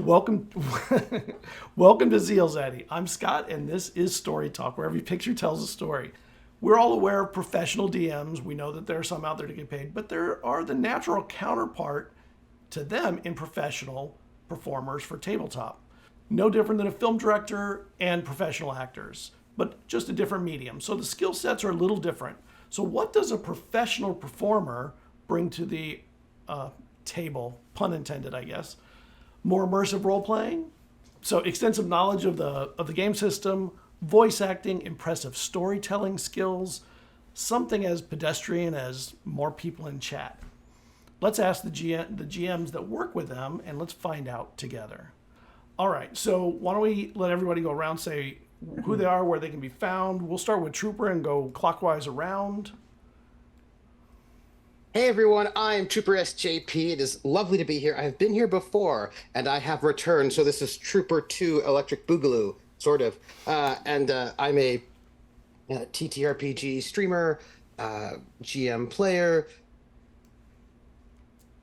Welcome, welcome to ZealZaddy. I'm Scott, and this is Story Talk, where every picture tells a story. We're all aware of professional DMs. We know that there are some out there to get paid, but there are the natural counterpart to them in professional performers for tabletop. No different than a film director and professional actors, but just a different medium. So the skill sets are a little different. So what does a professional performer bring to the table? Pun intended, I guess. More immersive role playing, so extensive knowledge of the game system, voice acting, impressive storytelling skills, something as pedestrian as more people in chat. Let's ask the GMs that work with them, and let's find out together. All right, so why don't we let everybody go around, say who they are, where they can be found. We'll start with Trooper and go clockwise around. Hey everyone, I'm TrooperSJP. It is lovely to be here. I've been here before, and I have returned. So this is Trooper 2 Electric Boogaloo, sort of. I'm a TTRPG streamer, GM player,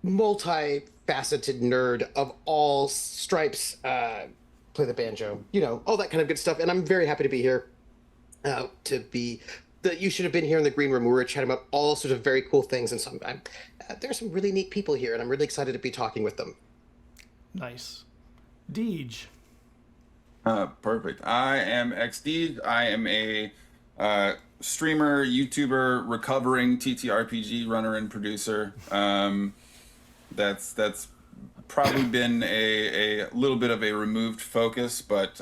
multi-faceted nerd of all stripes, play the banjo, all that kind of good stuff. And I'm very happy to be here, that you should have been here in the green room. We were chatting about all sorts of very cool things, and there's some really neat people here, and I'm really excited to be talking with them. Nice. Deej. Perfect. I am XDeej. I am a streamer, YouTuber, recovering TTRPG runner and producer. That's probably been a little bit of a removed focus, but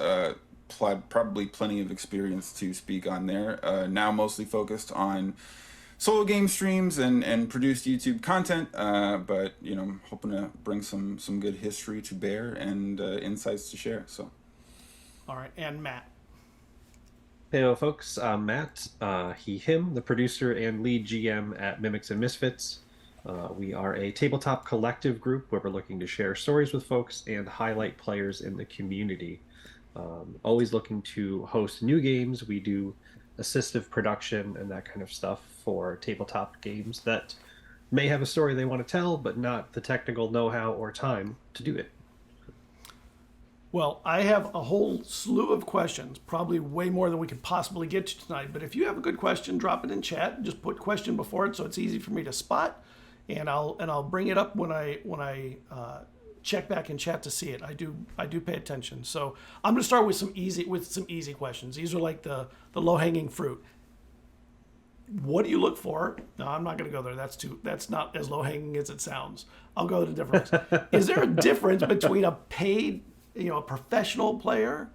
probably plenty of experience to speak on there. Now mostly focused on solo game streams and produced YouTube content, but hoping to bring some good history to bear and insights to share. So, all right, and Matt. Hey folks, I'm Matt, him, the producer and lead GM at MimicsNMisfits. We are a tabletop collective group where we're looking to share stories with folks and highlight players in the community. Always looking to host new games. We do assistive production and that kind of stuff for tabletop games that may have a story they want to tell, but not the technical know-how or time to do it. Well, I have a whole slew of questions, probably way more than we could possibly get to tonight. But if you have a good question, drop it in chat. Just put question before it so it's easy for me to spot, and I'll bring it up when I check back in chat to see it. I do pay attention. So I'm going to start with some easy questions. These are like the low-hanging fruit. What do you look for? No, I'm not going to go there. That's not as low-hanging as it sounds. I'll go to the difference. Is there a difference between a paid, a professional player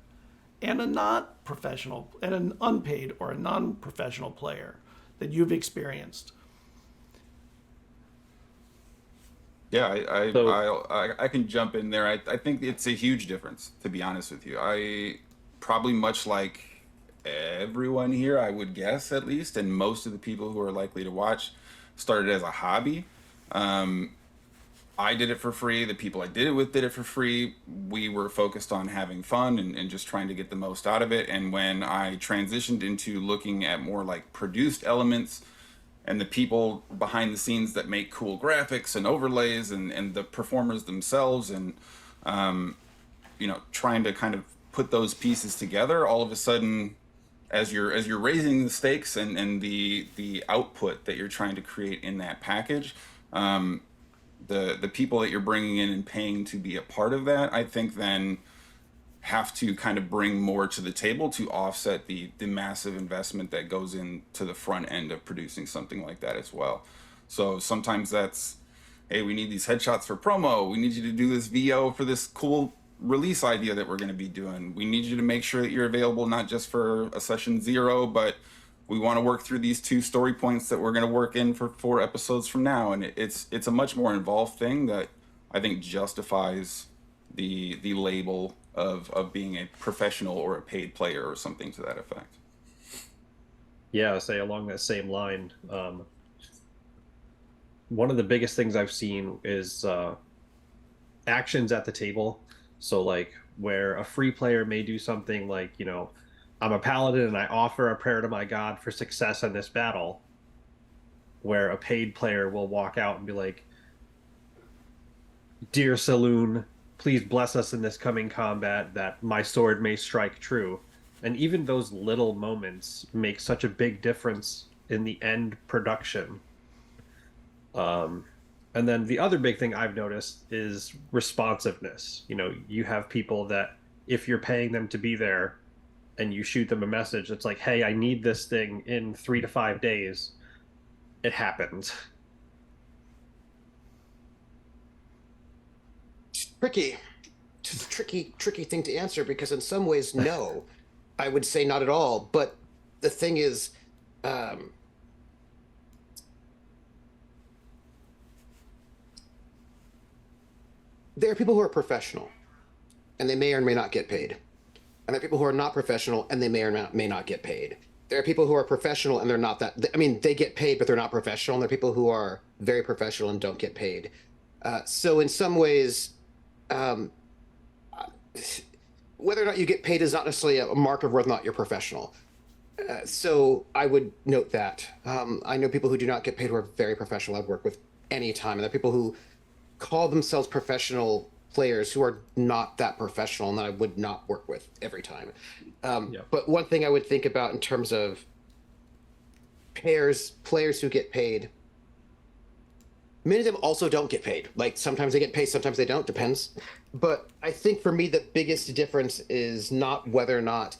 and a not professional, and an unpaid or a non-professional player that you've experienced? Yeah, I can jump in there. I think it's a huge difference, to be honest with you. I probably, much like everyone here, I would guess at least, and most of the people who are likely to watch, started as a hobby. I did it for free. The people I did it with did it for free. We were focused on having fun and just trying to get the most out of it. And when I transitioned into looking at more like produced elements, and the people behind the scenes that make cool graphics and overlays and the performers themselves and, trying to kind of put those pieces together, all of a sudden, as you're raising the stakes and the output that you're trying to create in that package, the people that you're bringing in and paying to be a part of that, I think then have to kind of bring more to the table to offset the massive investment that goes into the front end of producing something like that as well. So sometimes that's, hey, we need these headshots for promo. We need you to do this VO for this cool release idea that we're going to be doing. We need you to make sure that you're available not just for a session 0, but we want to work through these 2 story points that we're going to work in for 4 episodes from now. And it's a much more involved thing that I think justifies the label of being a professional or a paid player or something to that effect. Yeah, I'll say along that same line, one of the biggest things I've seen is actions at the table. So like where a free player may do something like, I'm a paladin and I offer a prayer to my god for success in this battle, where a paid player will walk out and be like, "Dear Saloon, please bless us in this coming combat that my sword may strike true. And even those little moments make such a big difference in the end production. And then the other big thing I've noticed is responsiveness. You know, you have people that if you're paying them to be there and you shoot them a message, it's like, hey, I need this thing in 3 to 5 days. It happens. Tricky. It's a tricky thing to answer because in some ways, no, I would say not at all. But the thing is, there are people who are professional and they may or may not get paid. And there are people who are not professional and they may or may not get paid. There are people who are professional and they're not that, I mean, they get paid, but they're not professional. And there are people who are very professional and don't get paid. So in some ways, whether or not you get paid is not necessarily a mark of whether or not you're professional. So I would note that. I know people who do not get paid who are very professional I've worked with any time. And there are people who call themselves professional players who are not that professional and that I would not work with every time. But one thing I would think about in terms of players who get paid, many of them also don't get paid. Like sometimes they get paid, sometimes they don't, depends. But I think for me, the biggest difference is not whether or not,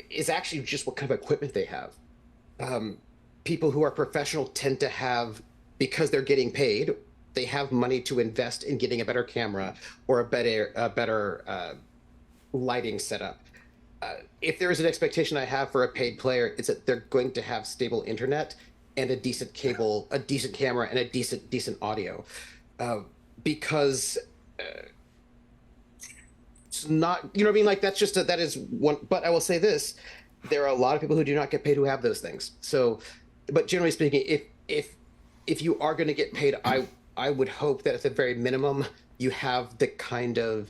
is actually just what kind of equipment they have. People who are professional tend to have, because they're getting paid, they have money to invest in getting a better camera or a better lighting setup. If there is an expectation I have for a paid player, it's that they're going to have stable internet and a decent cable, a decent camera, and a decent audio. Because it's not, you know what I mean? Like that is one, but I will say this, there are a lot of people who do not get paid who have those things. So, but generally speaking, if you are going to get paid, I would hope that at the very minimum, you have the kind of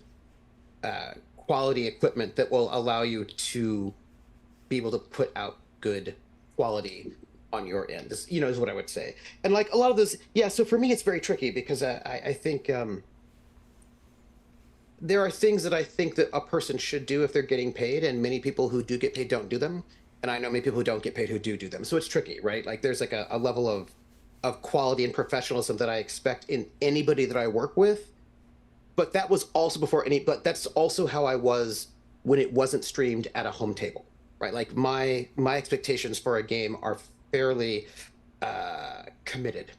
quality equipment that will allow you to be able to put out good quality on your end, is what I would say. And like a lot of those, so for me, it's very tricky because I think there are things that I think that a person should do if they're getting paid, and many people who do get paid don't do them. And I know many people who don't get paid who do them. So it's tricky, right? Like there's like a level of quality and professionalism that I expect in anybody that I work with. But that was also but that's also how I was when it wasn't streamed at a home table, right? Like my expectations for a game are fairly committed,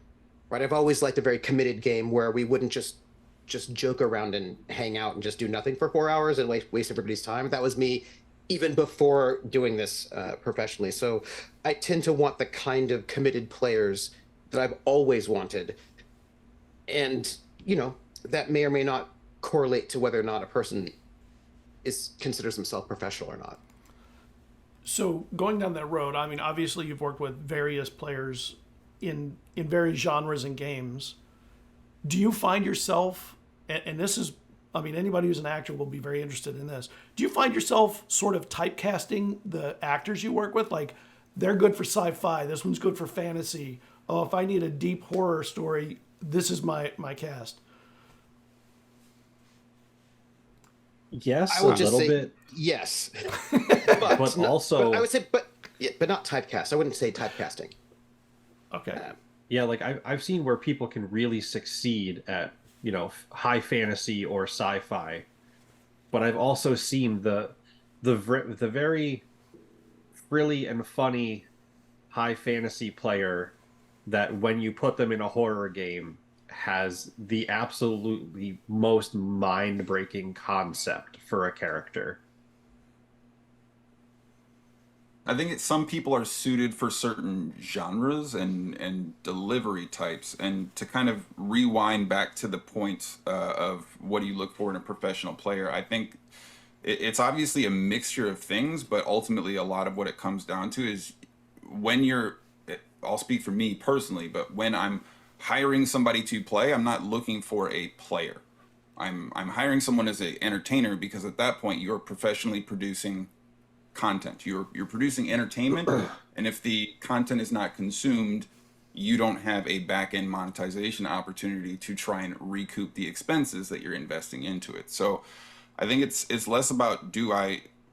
right? I've always liked a very committed game where we wouldn't just joke around and hang out and just do nothing for 4 hours and waste everybody's time. That was me even before doing this professionally. So I tend to want the kind of committed players that I've always wanted. And, that may or may not correlate to whether or not a person considers himself professional or not. So going down that road, I mean, obviously you've worked with various players in various genres and games. Do you find yourself, and this is, I mean, anybody who's an actor will be very interested in this. Do you find yourself sort of typecasting the actors you work with? Like, they're good for sci-fi, this one's good for fantasy. Oh, if I need a deep horror story, this is my cast. Yes, I would a just little say bit. Yes. But also, I would say, but not typecast. I wouldn't say typecasting. Okay. Yeah, like I've seen where people can really succeed at, high fantasy or sci-fi, but I've also seen the very frilly and funny high fantasy player that when you put them in a horror game has the absolutely most mind-breaking concept for a character. I think some people are suited for certain genres and delivery types, and to kind of rewind back to the point of what do you look for in a professional player, I think it's obviously a mixture of things, but ultimately a lot of what it comes down to is when I'll speak for me personally, but when I'm hiring somebody to play, I'm not looking for a player. I'm hiring someone as an entertainer, because at that point you're professionally producing content. You're producing entertainment, and if the content is not consumed, you don't have a back-end monetization opportunity to try and recoup the expenses that you're investing into it. So I think it's less about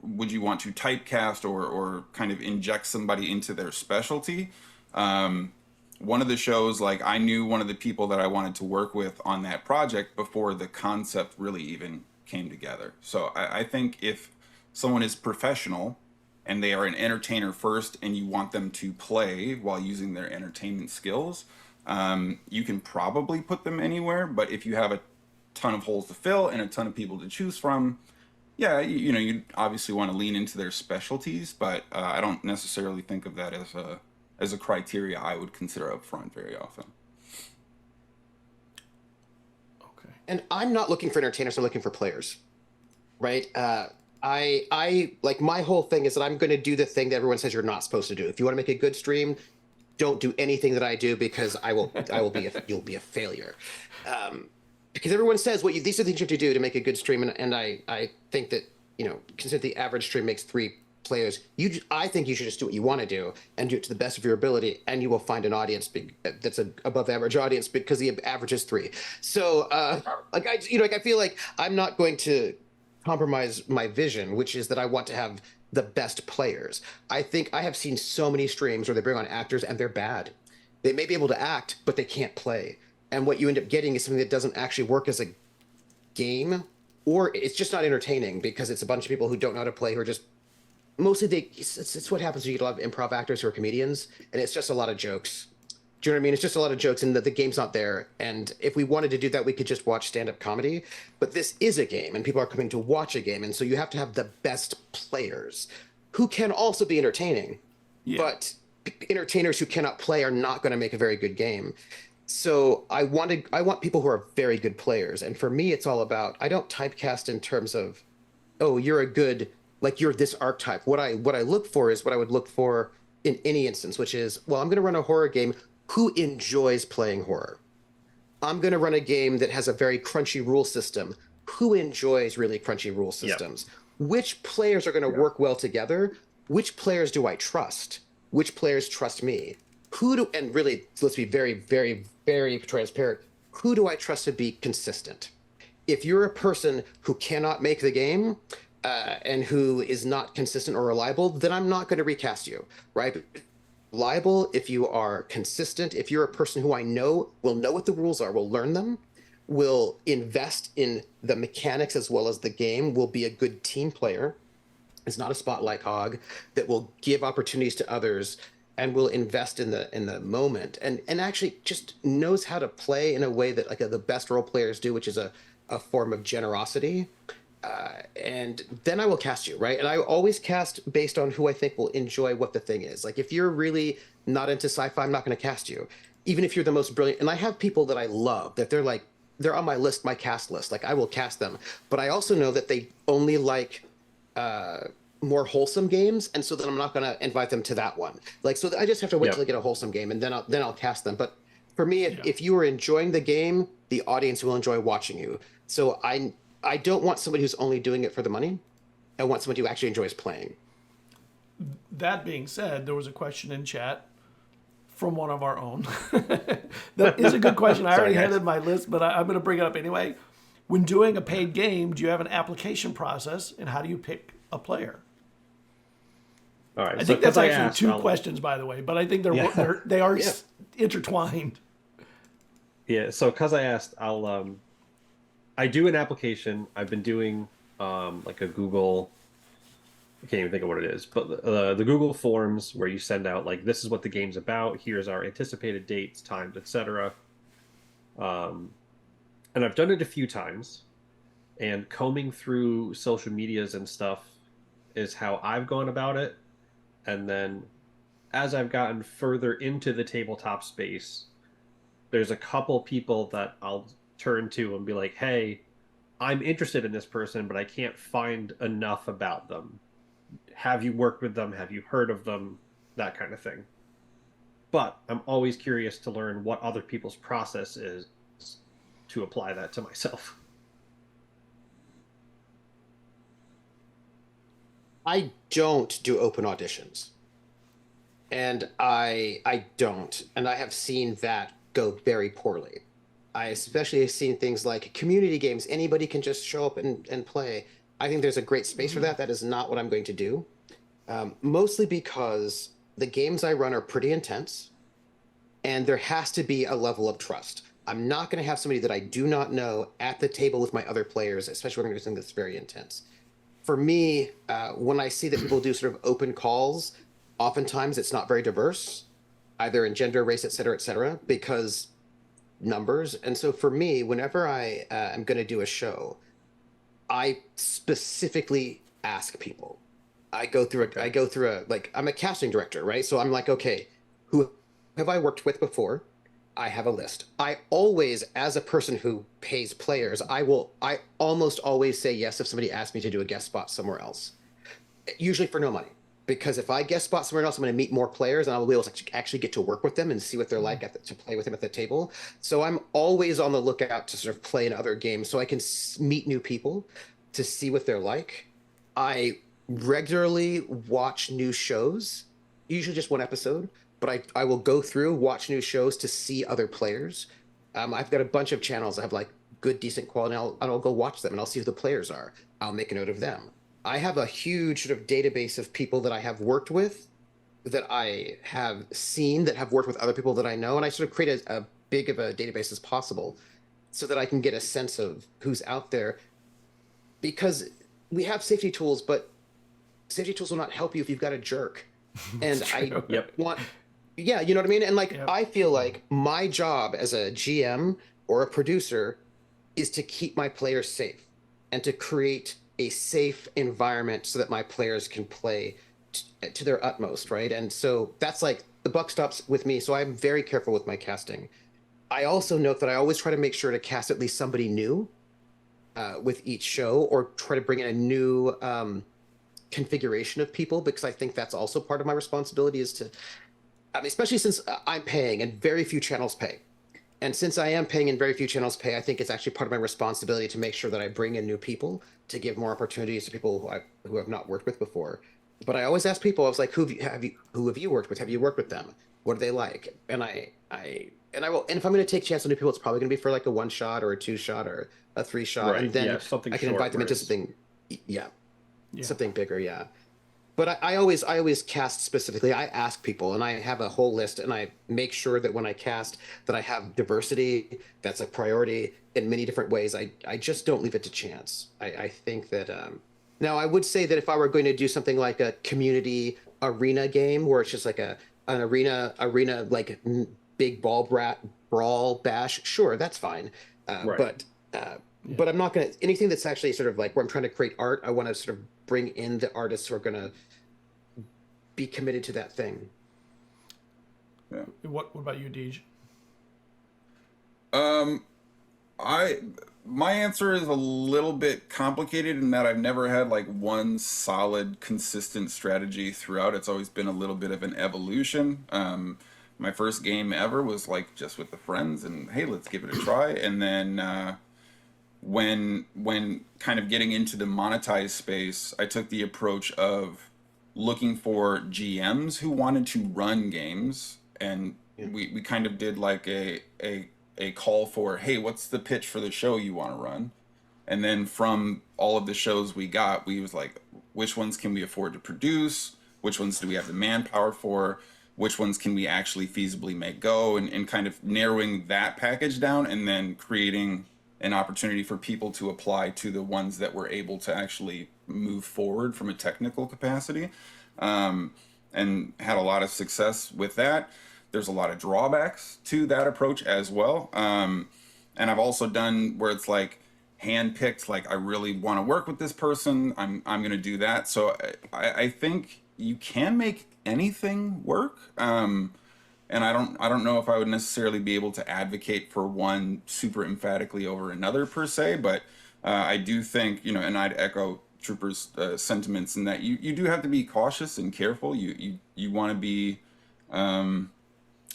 would you want to typecast or kind of inject somebody into their specialty. One of the shows, like, I knew one of the people that I wanted to work with on that project before the concept really even came together. So I think if someone is professional and they are an entertainer first and you want them to play while using their entertainment skills, you can probably put them anywhere. But if you have a ton of holes to fill and a ton of people to choose from, yeah, you obviously want to lean into their specialties, but I don't necessarily think of that as a criteria I would consider up front very often. Okay. And I'm not looking for entertainers, I'm looking for players, right? I like, my whole thing is that I'm going to do the thing that everyone says you're not supposed to do. If you want to make a good stream, don't do anything that I do, because you'll be a failure. Because everyone says these are the things you have to do to make a good stream, and I think that, consider the average stream makes 3 players. I think you should just do what you want to do and do it to the best of your ability, and you will find an audience that's an above average audience, because the average is 3. So I feel like I'm not going to compromise my vision, which is that I want to have the best players. I think I have seen so many streams where they bring on actors and they're bad. They may be able to act, but they can't play. And what you end up getting is something that doesn't actually work as a game, or it's just not entertaining, because it's a bunch of people who don't know how to play, who are just mostly it's what happens when you get a lot of improv actors who are comedians, and it's just a lot of jokes. Do you know what I mean? It's just a lot of jokes, and the game's not there. And if we wanted to do that, we could just watch stand-up comedy. But this is a game, and people are coming to watch a game, and so you have to have the best players who can also be entertaining. Yeah. But entertainers who cannot play are not going to make a very good game. So I want people who are very good players. And for me, it's all about, I don't typecast in terms of, oh, you're this archetype. What I look for is what I would look for in any instance, which is, well, I'm going to run a horror game. Who enjoys playing horror? I'm going to run a game that has a very crunchy rule system. Who enjoys really crunchy rule systems? Yep. Which players are going to work well together? Which players do I trust? Which players trust me? And really, let's be very, very, very transparent. Who do I trust to be consistent? If you're a person who cannot make the game and who is not consistent or reliable, then I'm not going to recast you, right? Reliable, if you are consistent, if you're a person who I know will know what the rules are, will learn them, will invest in the mechanics as well as the game, will be a good team player, is not a spotlight hog, that will give opportunities to others, and will invest in the moment, and actually just knows how to play in a way that the best role players do, which is a form of generosity. And then I will cast you, right? And I always cast based on who I think will enjoy what the thing is. Like, if you're really not into sci-fi, I'm not going to cast you, even if you're the most brilliant. And I have people that I love that they're on my list, my cast list. Like, I will cast them, but I also know that they only like more wholesome games, and so then I'm not going to invite them to that one. Like, so I just have to wait till I get a wholesome game, and then I'll cast them. But for me, if you are enjoying the game, the audience will enjoy watching you. So I don't want somebody who's only doing it for the money. I want somebody who actually enjoys playing. That being said, there was a question in chat from one of our own. That is a good question. I already had it in my list, but I'm going to bring it up anyway. When doing a paid game, do you have an application process, and how do you pick a player? All right. I think that's actually two questions, by the way, but I think they are intertwined. Yeah. So because I asked, I do an application. I've been doing like a Google. I can't even think of what it is, but the Google Forms where you send out like, this is what the game's about. Here's our anticipated dates, times, etc. And I've done it a few times, and combing through social medias and stuff is how I've gone about it. And then as I've gotten further into the tabletop space, there's a couple people that I'll turn to and be like, hey, I'm interested in this person, but I can't find enough about them. Have you worked with them? Have you heard of them? That kind of thing. But I'm always curious to learn what other people's process is to apply that to myself. I don't do open auditions. and I don't, and I have seen that go very poorly. I especially have seen things like community games. Anybody can just show up and play. I think there's a great space for that. That is not what I'm going to do. Mostly because the games I run are pretty intense, and there has to be a level of trust. I'm not going to have somebody that I do not know at the table with my other players, especially when I'm going to do something that's very intense. For me, when I see that people do sort of open calls, oftentimes it's not very diverse, either in gender, race, et cetera, because numbers. And so for me, whenever I am going to do a show, I specifically ask people. I go through like, I'm a casting director, right? So I'm like, okay, who have I worked with before? I have a list. I always, as a person who pays players, I almost always say yes if somebody asks me to do a guest spot somewhere else, usually for no money. Because if I guest spot somewhere else, I'm going to meet more players and I will be able to actually get to work with them and see what they're like to play with them at the table. So I'm always on the lookout to sort of play in other games so I can meet new people to see what they're like. I regularly watch new shows, usually just one episode, but I will go through, watch new shows to see other players. I've got a bunch of channels that have like good, decent quality, and I'll go watch them and I'll see who the players are. I'll make a note of them. I have a huge sort of database of people that I have worked with, that I have seen, that have worked with other people that I know, and I sort of create a big of a database as possible so that I can get a sense of who's out there. Because we have safety tools, but safety tools will not help you if you've got a jerk. And I want, yeah, you know what I mean? And like, I feel like my job as a GM or a producer is to keep my players safe and to create a safe environment so that my players can play to their utmost, right? And so that's like, the buck stops with me. So I'm very careful with my casting. I also note that I always try to make sure to cast at least somebody new with each show, or try to bring in a new configuration of people, because I think that's also part of my responsibility, is to, I mean, especially since I'm paying and very few channels pay. And since I am paying and very few channels pay, I think it's actually part of my responsibility to make sure that I bring in new people, to give more opportunities to people who have not worked with before. But I always ask people, I was like, who have you worked with? Have you worked with them? What are they like? And I will, and if I'm going to take a chance on new people, it's probably going to be for like a 1-shot or a 2-shot or a 3-shot. Right. And then something I can short invite them into bursts. something, something bigger. But I always cast specifically. I ask people, and I have a whole list, and I make sure that when I cast that I have diversity. That's a priority in many different ways. I just don't leave it to chance. I think that now I would say that if I were going to do something like a community arena game where it's just like an arena like big brawl bash, sure, that's fine. But I'm not going to, anything that's actually sort of like where I'm trying to create art, I want to sort of bring in the artists who are going to be committed to that thing. Yeah. What about you, Deej? My answer is a little bit complicated in that I've never had like one solid, consistent strategy throughout. It's always been a little bit of an evolution. My first game ever was like just with the friends and hey, let's give it a try. And then when kind of getting into the monetized space, I took the approach of looking for GMs who wanted to run games, and we kind of did like a call for, hey, what's the pitch for the show you want to run? And then from all of the shows we got, we was like, which ones can we afford to produce? Which ones do we have the manpower for? Which ones can we actually feasibly make go? And kind of narrowing that package down, and then creating an opportunity for people to apply to the ones that were able to actually move forward from a technical capacity, and had a lot of success with that. There's a lot of drawbacks to that approach as well. And I've also done where it's like handpicked, like I really want to work with this person, I'm going to do that. So I think you can make anything work. And I don't know if I would necessarily be able to advocate for one super emphatically over another per se, but I do think, and I'd echo Trooper's sentiments in that you do have to be cautious and careful. You want to be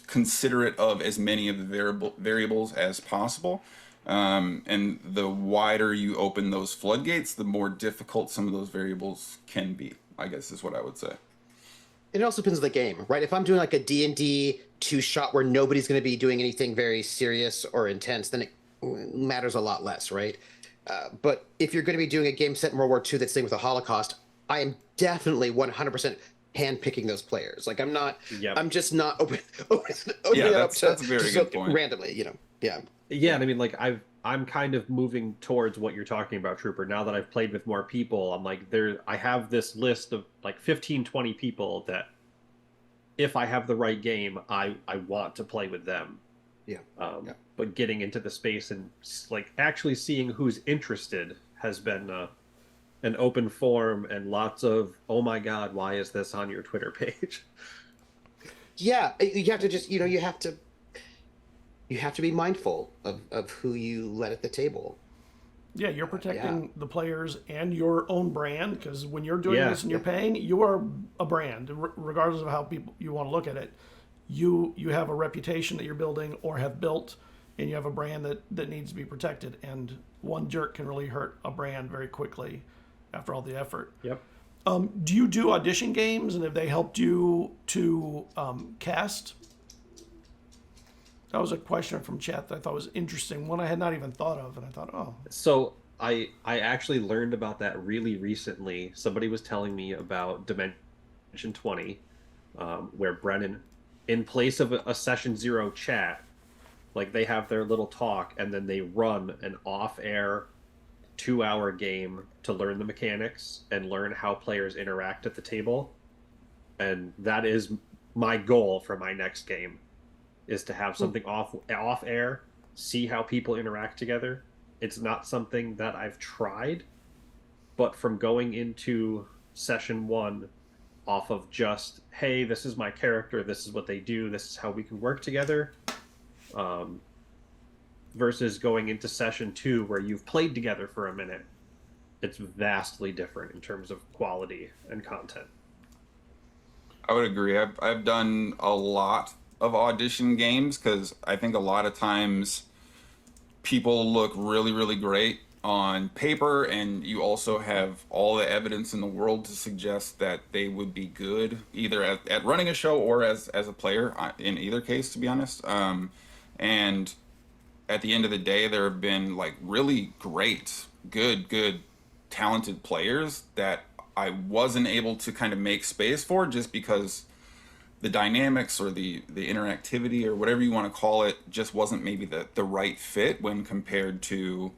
considerate of as many of the variables as possible. And the wider you open those floodgates, the more difficult some of those variables can be, I guess is what I would say. It also depends on the game, right? If I'm doing like a D&D two-shot where nobody's going to be doing anything very serious or intense, then it matters a lot less, right? But if you're going to be doing a game set in World War II that's dealing with the Holocaust, I am definitely 100% handpicking those players. Like I'm just not opening it up to that's a very good point. randomly, Yeah. Yeah, and I mean, like I'm kind of moving towards what you're talking about, Trooper. Now that I've played with more people, I'm like I have this list of like 15, 20 people that if I have the right game, I want to play with them. Yeah. But getting into the space and like actually seeing who's interested has been an open forum and lots of, oh my God, why is this on your Twitter page? Yeah, you have to just, you have to be mindful of who you let at the table. Yeah, you're protecting the players and your own brand, because when you're doing this and you're paying, you are a brand, regardless of how people you want to look at it. You have a reputation that you're building or have built, and you have a brand that needs to be protected. And one jerk can really hurt a brand very quickly after all the effort. Yep. Do you do audition games, and have they helped you to cast? That was a question from chat that I thought was interesting, one I had not even thought of, and I thought, oh. So I actually learned about that really recently. Somebody was telling me about Dimension 20, where Brennan, in place of a session 0 chat, like they have their little talk and then they run an off-air 2-hour game to learn the mechanics and learn how players interact at the table. And that is my goal for my next game, is to have something off air, see how people interact together. It's not something that I've tried, but from going into session 1 off of just, hey, this is my character, this is what they do, this is how we can work together, versus going into session 2 where you've played together for a minute, it's vastly different in terms of quality and content. I would agree. I've done a lot of audition games because I think a lot of times people look really, really great on paper, and you also have all the evidence in the world to suggest that they would be good either at running a show or as a player, in either case, to be honest. And at the end of the day, there have been like really great, good, talented players that I wasn't able to kind of make space for just because the dynamics or the interactivity or whatever you want to call it just wasn't maybe the right fit when compared to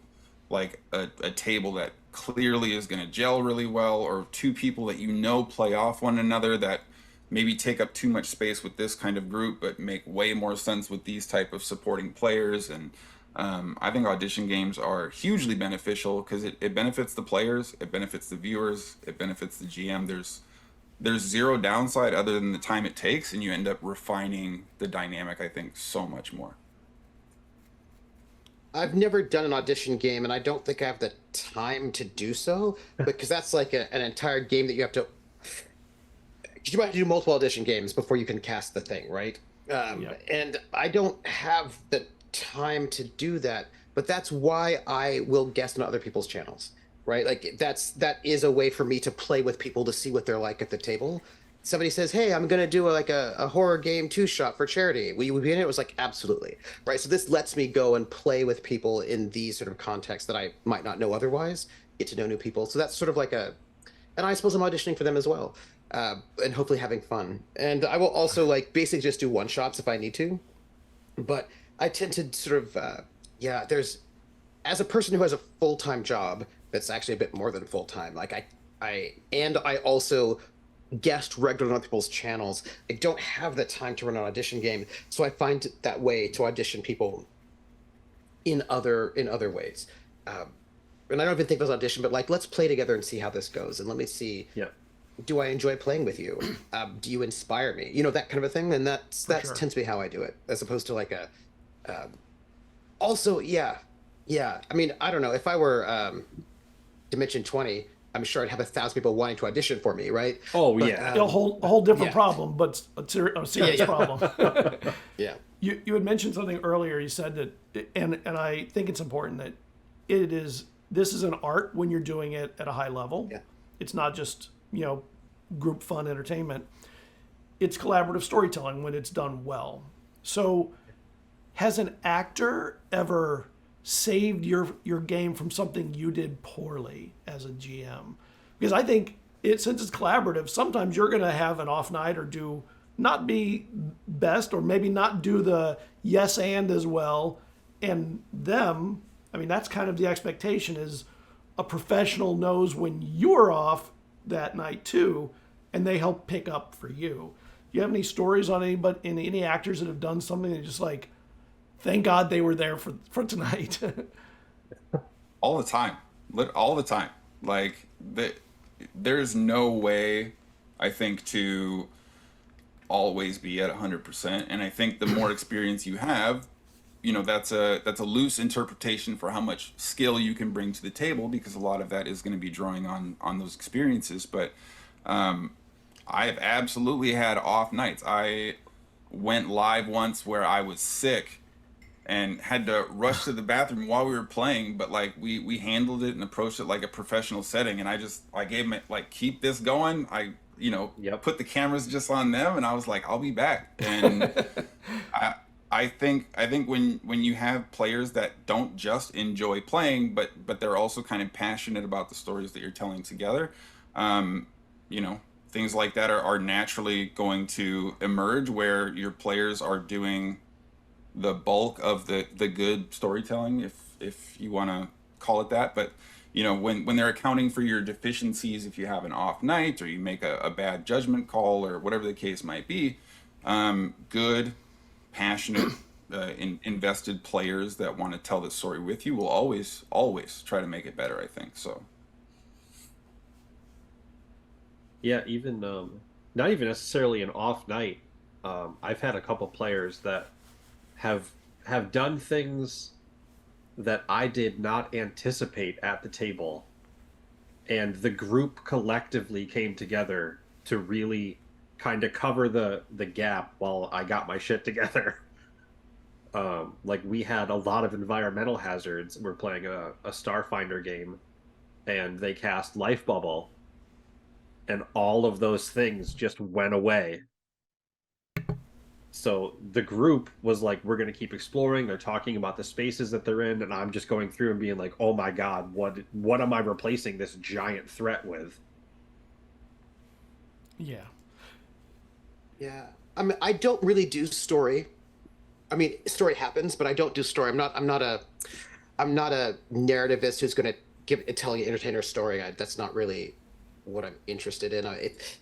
like a table that clearly is going to gel really well, or two people that play off one another that maybe take up too much space with this kind of group but make way more sense with these type of supporting players. And I think audition games are hugely beneficial because it benefits the players, it benefits the viewers, it benefits the GM. There's zero downside other than the time it takes, and you end up refining the dynamic, I think, so much more. I've never done an audition game, and I don't think I have the time to do so, because that's like an entire game that you have to do multiple audition games before you can cast the thing, right? And I don't have the time to do that, but that's why I will guest on other people's channels, right? Like that is a way for me to play with people to see what they're like at the table. Somebody says, hey, I'm going to do a horror game 2-shot for charity. Will you be in it? It was like, absolutely. Right. So this lets me go and play with people in these sort of contexts that I might not know otherwise, get to know new people. So that's sort of like and I suppose I'm auditioning for them as well. And hopefully having fun. And I will also like basically just do one-shots if I need to. But I tend to sort of, as a person who has a full-time job, that's actually a bit more than full-time. Like I also guest regularly on other people's channels. I don't have the time to run an audition game, so I find that way to audition people in other ways. And I don't even think it was audition, but like, let's play together and see how this goes, and let me see. Yeah. Do I enjoy playing with you? Do you inspire me? You know, that kind of a thing. And that tends to be how I do it, as opposed to like also, yeah. I mean, I don't know if I were Dimension 20. I'm sure I'd have 1,000 people wanting to audition for me, right? Oh, but, yeah. A whole different problem, but a serious problem. Yeah. You had mentioned something earlier. You said that, and I think it's important that this is an art when you're doing it at a high level. Yeah. It's not just, group fun entertainment. it's collaborative storytelling when it's done well. So has an actor ever saved your game from something you did poorly as a GM? Because I think since it's collaborative, sometimes you're going to have an off night or not be best, or maybe not do the yes and as well. And them, I mean, that's kind of the expectation, is a professional knows when you're off that night too, and they help pick up for you. Do you have any stories on any actors that have done something that just like, thank God they were there for tonight? All the time. All the time. Like, there's no way, I think, to always be at 100%. And I think the more experience you have, you know, that's a loose interpretation for how much skill you can bring to the table, because a lot of that is going to be drawing on those experiences. But I've absolutely had off nights. I went live once where I was sick and had to rush to the bathroom while we were playing, but like we handled it and approached it like a professional setting, and I gave them like, keep this going. I put the cameras just on them, and I was like, I'll be back. And I think when you have players that don't just enjoy playing, but they're also kind of passionate about the stories that you're telling together, things like that are naturally going to emerge, where your players are doing the bulk of the good storytelling, if you want to call it that. But when they're accounting for your deficiencies, if you have an off night or you make a bad judgment call or whatever the case might be, good, passionate, invested players that want to tell the story with you will always try to make it better, I think. So yeah, even not even necessarily an off night. I've had a couple players that have done things that I did not anticipate at the table, and the group collectively came together to really kind of cover the gap while I got my shit together. Like, we had a lot of environmental hazards. We're playing a Starfinder game, and they cast Life Bubble, and all of those things just went away. So the group was like, we're going to keep exploring. They're talking about the spaces that they're in, and I'm just going through and being like, oh my God, what am I replacing this giant threat with? Yeah. Yeah. I mean, I don't really do story. I mean, story happens, but I don't do story. I'm not a narrativist who's going to tell you entertainer story. That's not really what I'm interested in.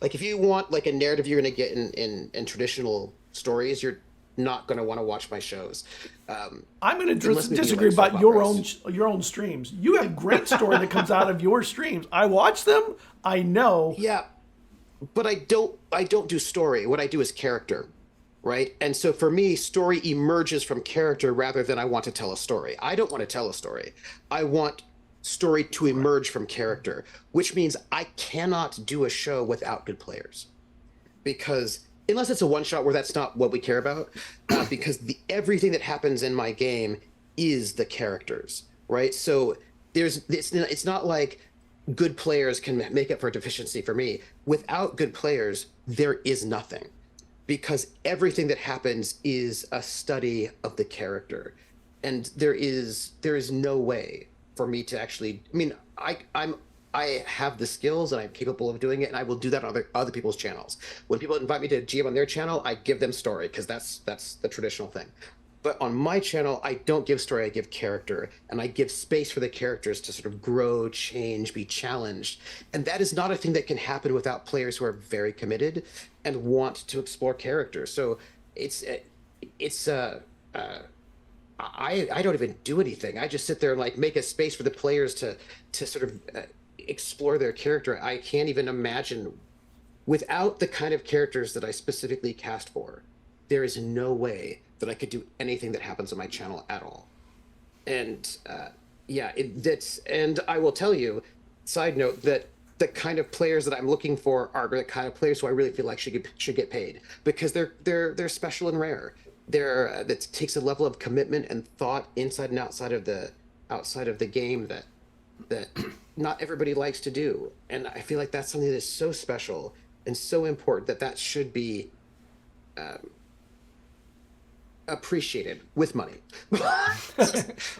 Like, if you want like a narrative you're going to get in traditional stories, you're not going to want to watch my shows. I'm going to disagree about your own streams. You have great story that comes out of your streams. I watch them. I know. Yeah, but I don't do story. What I do is character, right? And so for me, story emerges from character rather than I want to tell a story. I don't want to tell a story. I want story to emerge from character, which means I cannot do a show without good players, because unless it's a one shot where that's not what we care about, because everything that happens in my game is the characters, right? So it's not like good players can make up for a deficiency for me. Without good players, there is nothing, because everything that happens is a study of the character, and there is no way for me to actually. I mean, I have the skills and I'm capable of doing it, and I will do that on other people's channels. When people invite me to GM on their channel, I give them story, because that's the traditional thing. But on my channel, I don't give story, I give character, and I give space for the characters to sort of grow, change, be challenged. And that is not a thing that can happen without players who are very committed and want to explore characters. So I don't even do anything. I just sit there and like make a space for the players to sort of explore their character. I can't even imagine, without the kind of characters that I specifically cast for, there is no way that I could do anything that happens on my channel at all. And and I will tell you, side note, that the kind of players that I'm looking for are the kind of players who I really feel like should get paid, because they're special and rare. That takes a level of commitment and thought inside and outside of the game that not everybody likes to do. And I feel like that's something that's so special and so important that should be appreciated with money.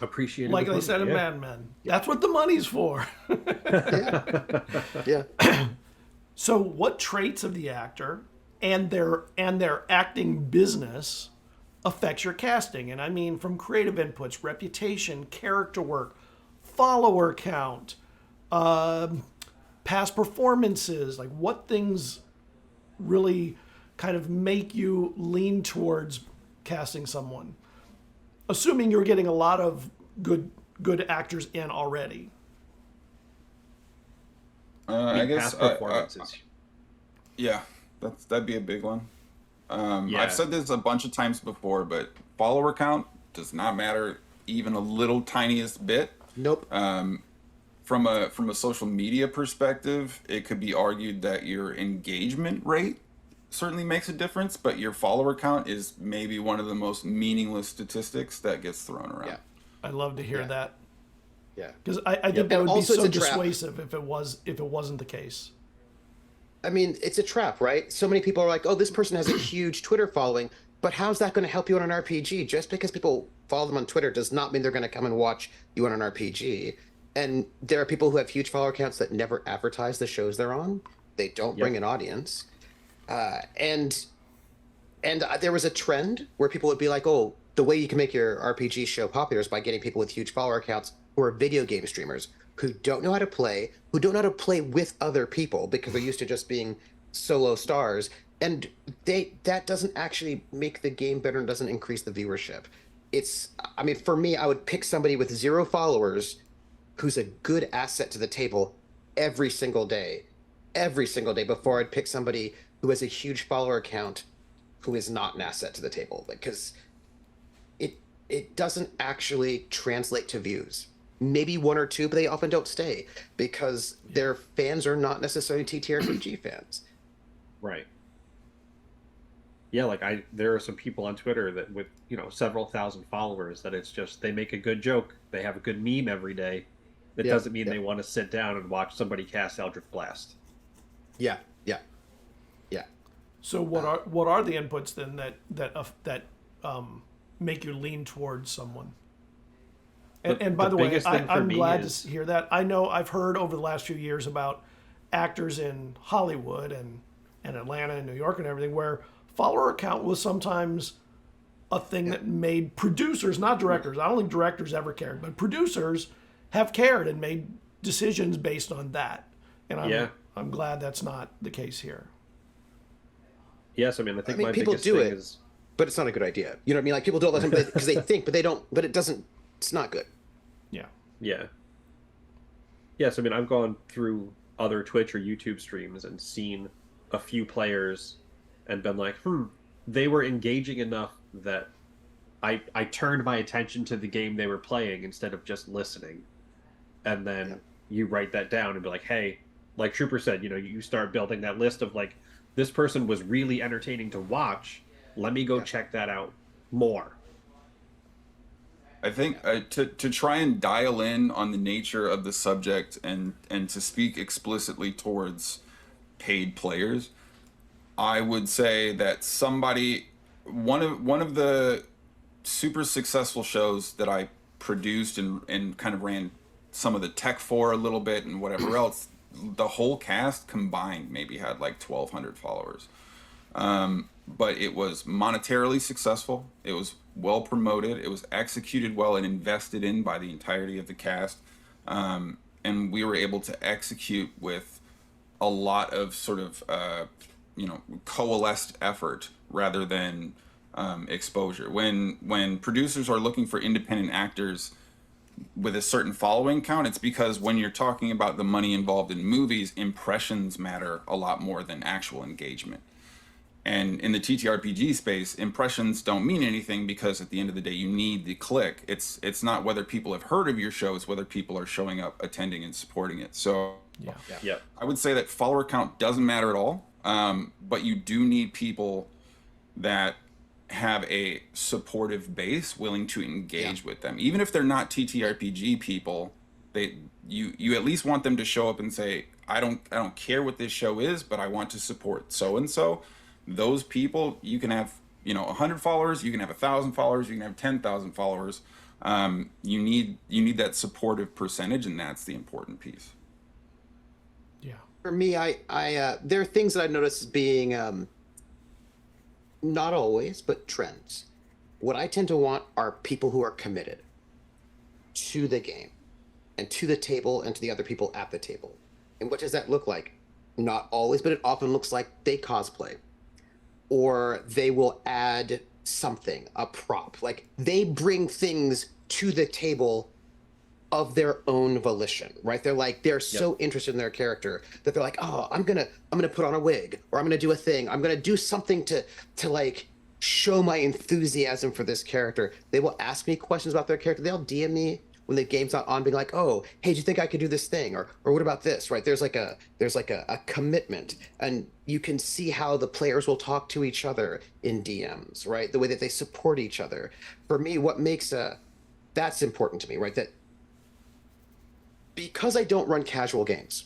Appreciated. Like with they said in yeah. Mad Men. That's what the money's for. Yeah. So what traits of the actor and their acting business affects your casting? And I mean from creative inputs, reputation, character work, follower count, past performances, like what things really kind of make you lean towards casting someone, assuming you're getting a lot of good actors in already. I guess past performances. yeah, that'd be a big one. Yeah. I've said this a bunch of times before, but follower count does not matter even a little tiniest bit. Nope. From a social media perspective, it could be argued that your engagement rate certainly makes a difference, but your follower count is maybe one of the most meaningless statistics that gets thrown around. Yeah. I'd love to hear that, Yeah. because I think that And would be also so it's a trap. dissuasive if it wasn't the case. I mean, it's a trap, right? So many people are like, oh, this person has a huge Twitter following, but how's that going to help you on an RPG? Just because people follow them on Twitter does not mean they're going to come and watch you on an RPG. And there are people who have huge follower counts that never advertise the shows they're on. They don't bring an audience. And there was a trend where people would be like, oh, the way you can make your RPG show popular is by getting people with huge follower accounts who are video game streamers who don't know how to play, who don't know how to play with other people because they're used to just being solo stars. And that doesn't actually make the game better and doesn't increase the viewership. I mean, for me, I would pick somebody with 0 followers who's a good asset to the table every single day before I'd pick somebody who has a huge follower count who is not an asset to the table, because it doesn't actually translate to views. Maybe 1 or 2, but they often don't stay because their fans are not necessarily TTRPG fans. Right. Yeah, like there are some people on Twitter that with, several thousand followers that it's just they make a good joke, they have a good meme every day. That doesn't mean they want to sit down and watch somebody cast Eldritch Blast. Yeah. So what are the inputs then that make you lean towards someone? And by the way, I'm glad to hear that. I know I've heard over the last few years about actors in Hollywood and Atlanta and New York and everything where follower count was sometimes a thing that made producers, not directors. I don't think directors ever cared, but producers have cared and made decisions based on that. And I'm glad that's not the case here. Yes, I mean, I think my people biggest do thing it, is... but it's not a good idea. You know what I mean? Like people do it all the time because they think, but they don't. But it doesn't. It's not good. Yeah. Yeah. Yes, I mean, I've gone through other Twitch or YouTube streams and seen a few players and been like, they were engaging enough that I turned my attention to the game they were playing instead of just listening. And then you write that down and be like, hey, like Trooper said, you start building that list of like, this person was really entertaining to watch. Let me go check that out more. I think to try and dial in on the nature of the subject and to speak explicitly towards paid players, I would say that one of the super successful shows that I produced and kind of ran some of the tech for a little bit and whatever else, the whole cast combined maybe had like 1,200 followers. But it was monetarily successful. It was well promoted. It was executed well and invested in by the entirety of the cast. And we were able to execute with a lot of sort of, coalesced effort rather than exposure. When producers are looking for independent actors with a certain following count, it's because when you're talking about the money involved in movies, impressions matter a lot more than actual engagement. And in the TTRPG space, impressions don't mean anything because at the end of the day, you need the click. It's not whether people have heard of your show, it's whether people are showing up, attending, and supporting it. So I would say that follower count doesn't matter at all, but you do need people that have a supportive base willing to engage with them. Even if they're not TTRPG people, you at least want them to show up and say, I don't care what this show is, but I want to support so and so. those people, you can have 100 followers, you can have 1,000 followers, you can have 10,000 followers. You need that supportive percentage, and that's the important piece. Yeah. For me, I there are things that I notice as being not always, but trends. What I tend to want are people who are committed to the game and to the table and to the other people at the table. And what does that look like? Not always, but it often looks like they cosplay, or they will add something, a prop. Like they bring things to the table of their own volition, right? They're so interested in their character that they're like, oh, I'm gonna put on a wig, or I'm gonna do a thing, I'm gonna do something to like show my enthusiasm for this character. They will ask me questions about their character. They'll DM me when the game's not on, being like, oh, hey, do you think I could do this thing? Or what about this, right? There's like a commitment, and you can see how the players will talk to each other in DMs, right? The way that they support each other. For me, what makes that's important to me, right? That because I don't run casual games,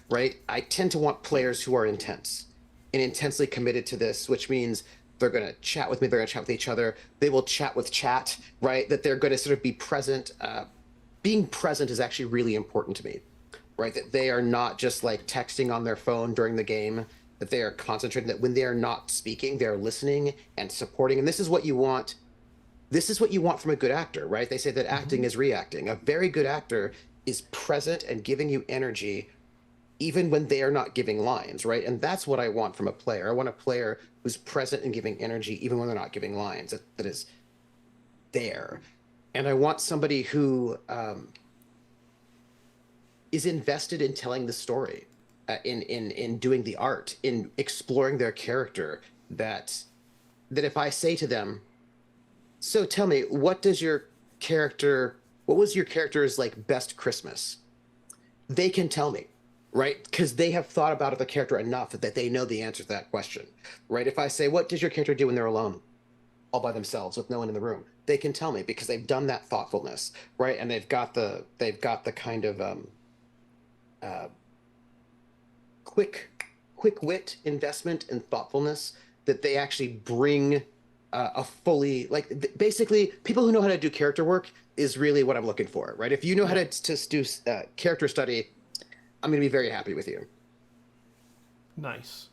right? I tend to want players who are intense and intensely committed to this, which means they're going to chat with me, they're going to chat with each other, they will chat with chat, right? That they're going to sort of be present. Being present is actually really important to me, right? That they are not just like texting on their phone during the game, that they are concentrating, that when they are not speaking, they're listening and supporting. And this is what you want. This is what you want from a good actor, right? They say that acting is reacting. A very good actor is present and giving you energy even when they are not giving lines, right? And that's what I want from a player. I want a player who's present and giving energy even when they're not giving lines, that is there. And I want somebody who is invested in telling the story, in doing the art, in exploring their character, that if I say to them, so tell me, what was your character's like best Christmas? They can tell me, right? Because they have thought about the character enough that they know the answer to that question, right? If I say, what does your character do when they're alone, all by themselves with no one in the room? They can tell me because they've done that thoughtfulness, right? And they've got the kind of quick wit investment and thoughtfulness that they actually bring a fully, like, basically people who know how to do character work is really what I'm looking for, right? If you know how to do character study, I'm going to be very happy with you. Nice.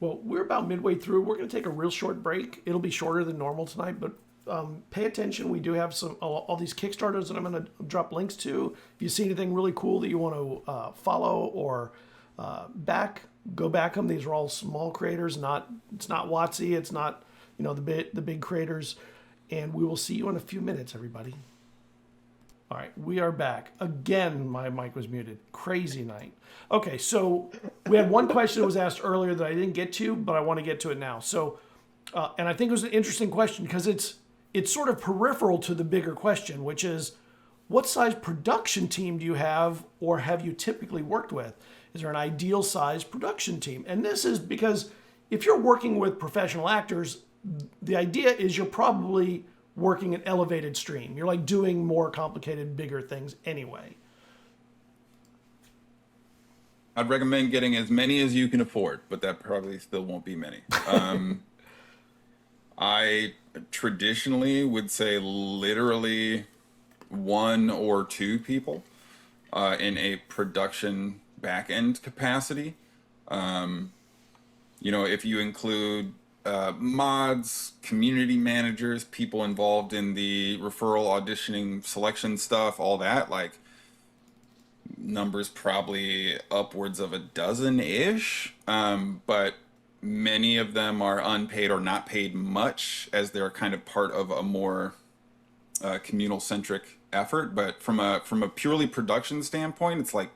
Well, we're about midway through. We're going to take a real short break. It'll be shorter than normal tonight, but pay attention. We do have all these Kickstarters that I'm going to drop links to. If you see anything really cool that you want to follow or go back them. These are all small creators. It's not WotC. It's not the big creators. And we will see you in a few minutes, everybody. All right, we are back. Again, my mic was muted. Crazy night. Okay, so we had one question that was asked earlier that I didn't get to, but I want to get to it now. So, and I think it was an interesting question because it's sort of peripheral to the bigger question, which is, what size production team do you have or have you typically worked with? Is there an ideal size production team? And this is because if you're working with professional actors, the idea is you're probably working an elevated stream. You're like doing more complicated, bigger things anyway. I'd recommend getting as many as you can afford, but that probably still won't be many. I traditionally would say literally 1 or 2 people in a production back-end capacity. If you include mods, community managers, people involved in the referral, auditioning, selection stuff, all that, like, numbers probably upwards of a dozen-ish, but many of them are unpaid or not paid much, as they're kind of part of a more communal-centric effort. But from a purely production standpoint, it's like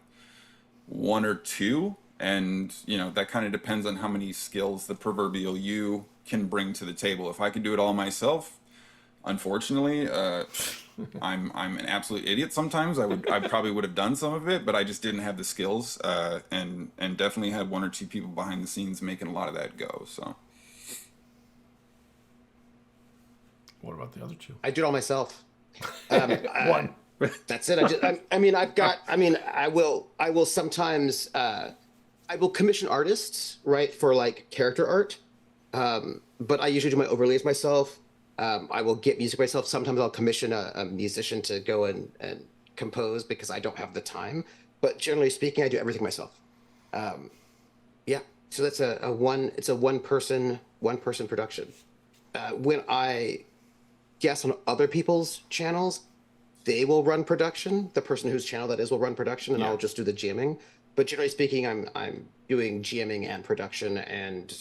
1 or 2. And, that kind of depends on how many skills the proverbial you can bring to the table. If I could do it all myself, unfortunately, I'm an absolute idiot sometimes. I probably would have done some of it, but I just didn't have the skills, and definitely had 1 or 2 people behind the scenes making a lot of that go. So. What about the other 2? I do it all myself. 1. That's it. I will sometimes, I will commission artists, right, for like character art, But I usually do my overlays myself. I will get music myself. Sometimes I'll commission a musician to go and compose because I don't have the time. But generally speaking, I do everything myself. Yeah. So that's it's a one person production. When I guest on other people's channels, they will run production. The person whose channel that is will run production, and Yeah. I'll just do the GMing. But generally speaking, I'm doing GMing and production, and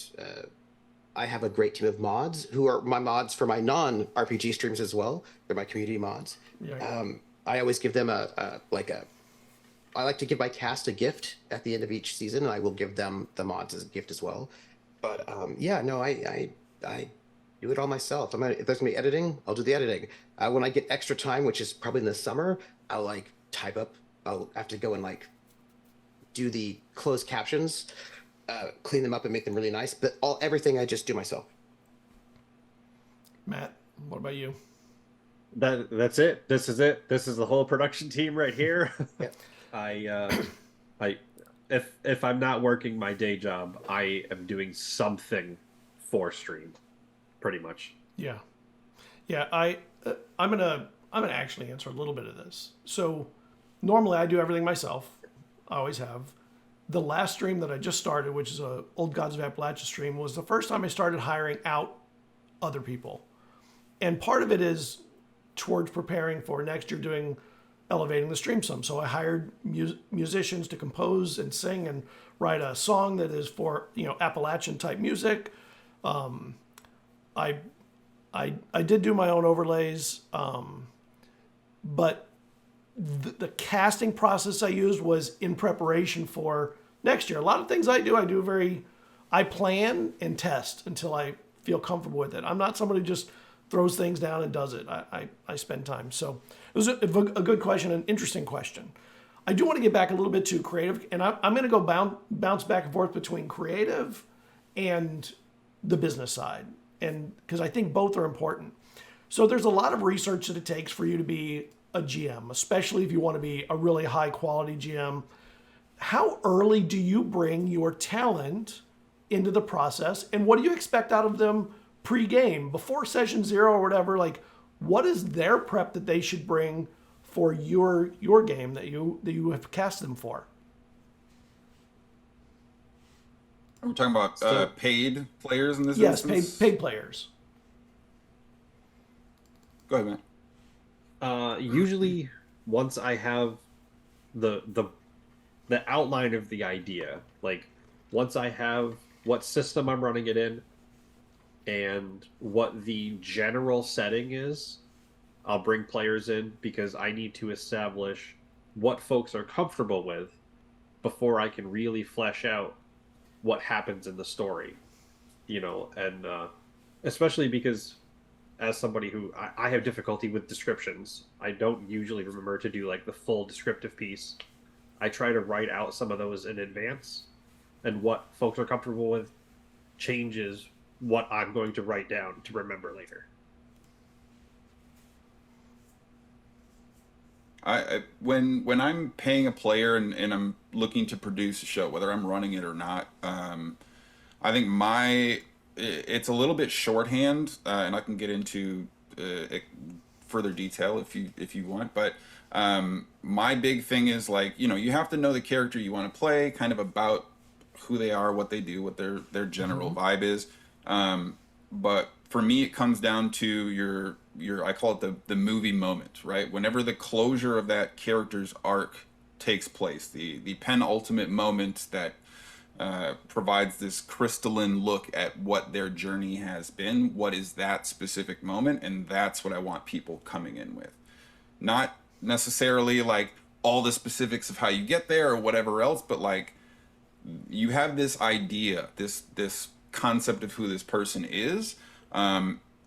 I have a great team of mods who are my mods for my non-RPG streams as well. They're my community mods. Yeah. I always give them I like to give my cast a gift at the end of each season, and I will give them the mods as a gift as well. But yeah, no, I do it all myself. If there's gonna be editing, I'll do the editing. When I get extra time, which is probably in the summer, I'll like type up. I'll have to go and like do the closed captions, clean them up and make them really nice. But everything I just do myself. Matt, what about you? That's it. This is it. This is the whole production team right here. Yeah. If I'm not working my day job, I am doing something for stream, pretty much. Yeah. Yeah, I'm gonna actually answer a little bit of this. So normally I do everything myself. I always have. The last stream that I just started, which is a Old Gods of Appalachia stream, was the first time I started hiring out other people. And part of it is towards preparing for next year doing elevating the stream some. So I hired musicians to compose and sing and write a song that is for, Appalachian type music. I did do my own overlays, but the casting process I used was in preparation for next year. A lot of things I plan and test until I feel comfortable with it. I'm not somebody who just throws things down and does it. I spend time. So it was a good question, an interesting question. I do want to get back a little bit to creative, and I'm going to go bounce back and forth between creative and the business side, and because I think both are important. So there's a lot of research that it takes for you to be a GM, especially if you want to be a really high quality GM. How early do you bring your talent into the process, and what do you expect out of them pre-game, before session 0 or whatever? Like, what is their prep that they should bring for your game that you have cast them for? Are we talking about paid players in this Yes, instance? paid players. Go ahead, man. Usually, once I have the outline of the idea, like once I have what system I'm running it in and what the general setting is, I'll bring players in because I need to establish what folks are comfortable with before I can really flesh out what happens in the story, and especially because as somebody who I have difficulty with descriptions, I don't usually remember to do like the full descriptive piece. I try to write out some of those in advance, and what folks are comfortable with changes what I'm going to write down to remember later. When I'm paying a player and I'm looking to produce a show, whether I'm running it or not, I think it's a little bit shorthand, and I can get into further detail if you want. But my big thing is you have to know the character you want to play, kind of about who they are, what they do, what their general vibe is. But for me, it comes down to your I call it the movie moment, right? Whenever the closure of that character's arc takes place, the penultimate moment that provides this crystalline look at what their journey has been. What is that specific moment? And that's what I want people coming in with. Not necessarily like all the specifics of how you get there or whatever else, but like you have this idea, this concept of who this person is.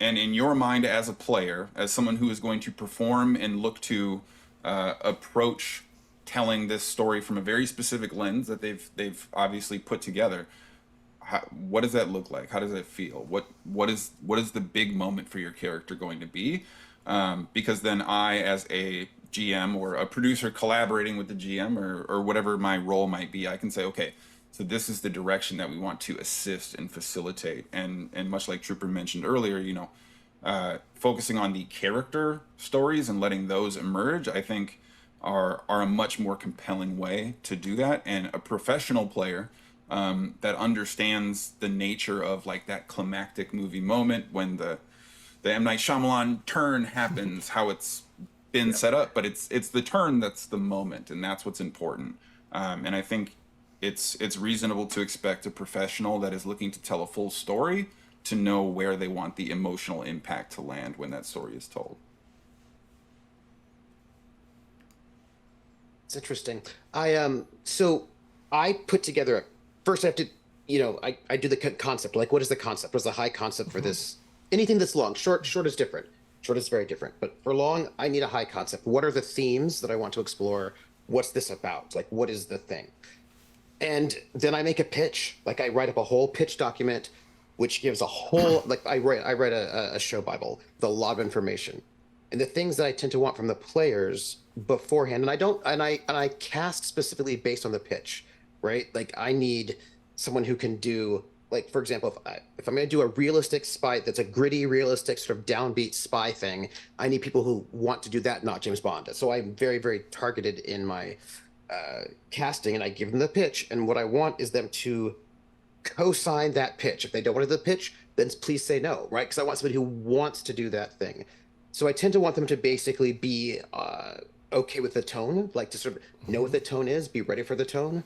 And in your mind as a player, as someone who is going to perform and look to approach telling this story from a very specific lens that they've obviously put together, what does that look like? How does that feel? What is the big moment for your character going to be? Because then I, as a GM or a producer collaborating with the GM or whatever my role might be, I can say, okay, So this is the direction that we want to assist and facilitate. And much like Trooper mentioned earlier, focusing on the character stories and letting those emerge, I think are a much more compelling way to do that. And a professional player that understands the nature of like that climactic movie moment when the M. Night Shyamalan turn happens, how it's been set up, but it's the turn that's the moment, and that's what's important. And I think it's reasonable to expect a professional that is looking to tell a full story to know where they want the emotional impact to land when that story is told. It's interesting. So I put together first. I have to, I do the concept. Like, what is the concept? What's the high concept for this? Anything that's long, short is different. Short is very different. But for long, I need a high concept. What are the themes that I want to explore? What's this about? Like, what is the thing? And then I make a pitch. Like, I write up a whole pitch document, which gives a whole, like, I write a show Bible with a lot of information. And the things that I tend to want from the players beforehand, and I cast specifically based on the pitch, right? Like, I need someone who can do, like, for example, if I'm going to do a realistic spy that's a gritty, realistic sort of downbeat spy thing, I need people who want to do that, not James Bond. So I'm very, very targeted in my casting, and I give them the pitch. And what I want is them to co-sign that pitch. If they don't want to do the pitch, then please say no, right? Because I want somebody who wants to do that thing. So I tend to want them to basically be okay with the tone, like to sort of know what the tone is, be ready for the tone.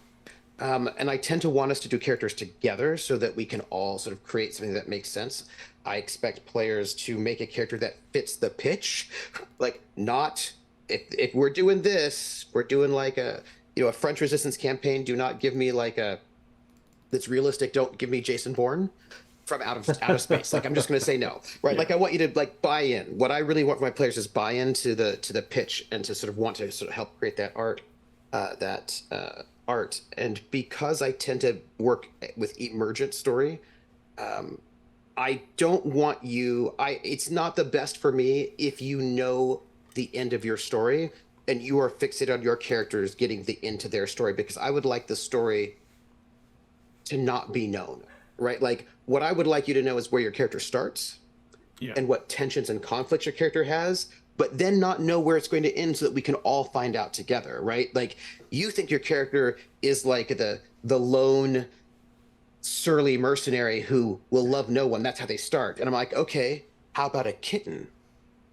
And I tend to want us to do characters together so that we can all sort of create something that makes sense. I expect players to make a character that fits the pitch, like not if we're doing this, we're doing like a French resistance campaign. Do not give me like that's realistic. Don't give me Jason Bourne from out of space. Like, I'm just going to say no, right? Yeah. Like, I want you to like buy in. What I really want from my players is buy into the pitch and to sort of want to sort of help create that art. And because I tend to work with emergent story, I don't want it's not the best for me if you know the end of your story and you are fixated on your characters getting the end to their story, because I would like the story to not be known, right? Like, what I would like you to know is where your character starts and what tensions and conflicts your character has, but then not know where it's going to end so that we can all find out together, right? Like, you think your character is like the lone surly mercenary who will love no one. That's how they start. And I'm like, okay, how about a kitten?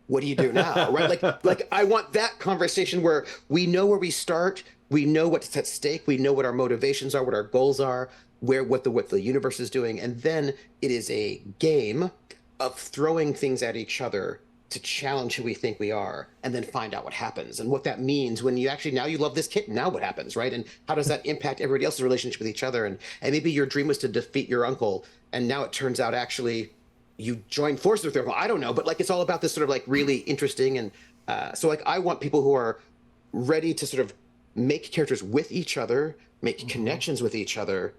What do you do now, right? Like I want that conversation where we know where we start, we know what's at stake, we know what our motivations are, what our goals are, what the universe is doing, and then it is a game of throwing things at each other to challenge who we think we are, and then find out what happens and what that means when you actually, now you love this kitten, now what happens, right? And how does that impact everybody else's relationship with each other? And maybe your dream was to defeat your uncle, and now it turns out actually you joined forces with your uncle. I don't know, but like, it's all about this sort of like really interesting. And so like, I want people who are ready to sort of make characters with each other, make connections with each other,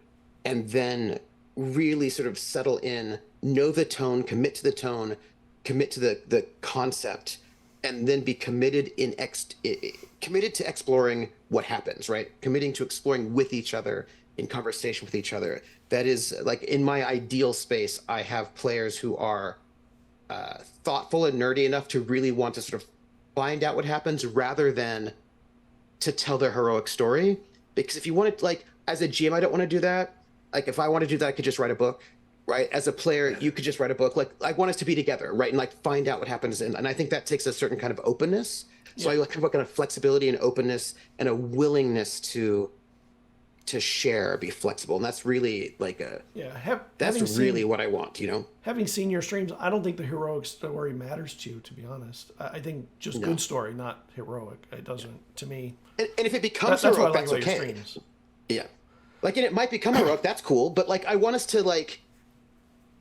and then really sort of settle in, know the tone, commit to the tone, commit to the concept, and then be committed to exploring what happens, right? Committing to exploring with each other, in conversation with each other. That is, like, in my ideal space, I have players who are thoughtful and nerdy enough to really want to sort of find out what happens rather than to tell their heroic story. Because if you want to, like, as a GM, I don't want to do that. Like, if I want to do that, I could just write a book, right? As a player, you could just write a book. Like, I want us to be together, right? And like find out what happens. And I think that takes a certain kind of openness. So I like kind of flexibility and openness and a willingness to share, be flexible. And that's really like that's really what I want, Having seen your streams, I don't think the heroic story matters to you, to be honest. I think just good story, not heroic. It doesn't, to me. And if it becomes heroic, that's okay. Yeah. Like, and it might become heroic, that's cool. But like, I want us to like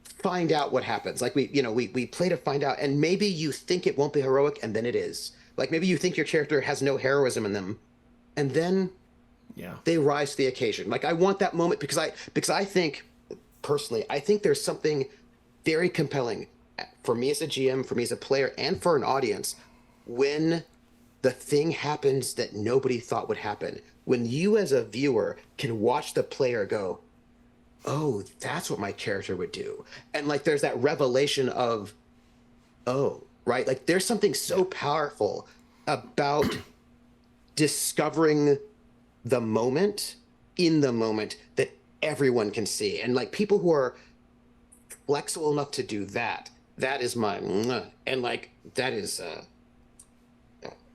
find out what happens. Like we play to find out, and maybe you think it won't be heroic, and then it is. Like, maybe you think your character has no heroism in them, and then they rise to the occasion. Like, I want that moment because I think, personally, I think there's something very compelling for me as a GM, for me as a player, and for an audience when the thing happens that nobody thought would happen. When you as a viewer can watch the player go, oh, that's what my character would do. And like there's that revelation of, oh, right? Like there's something so powerful about discovering the moment in the moment that everyone can see. And like people who are flexible enough to do that, that is my and like that is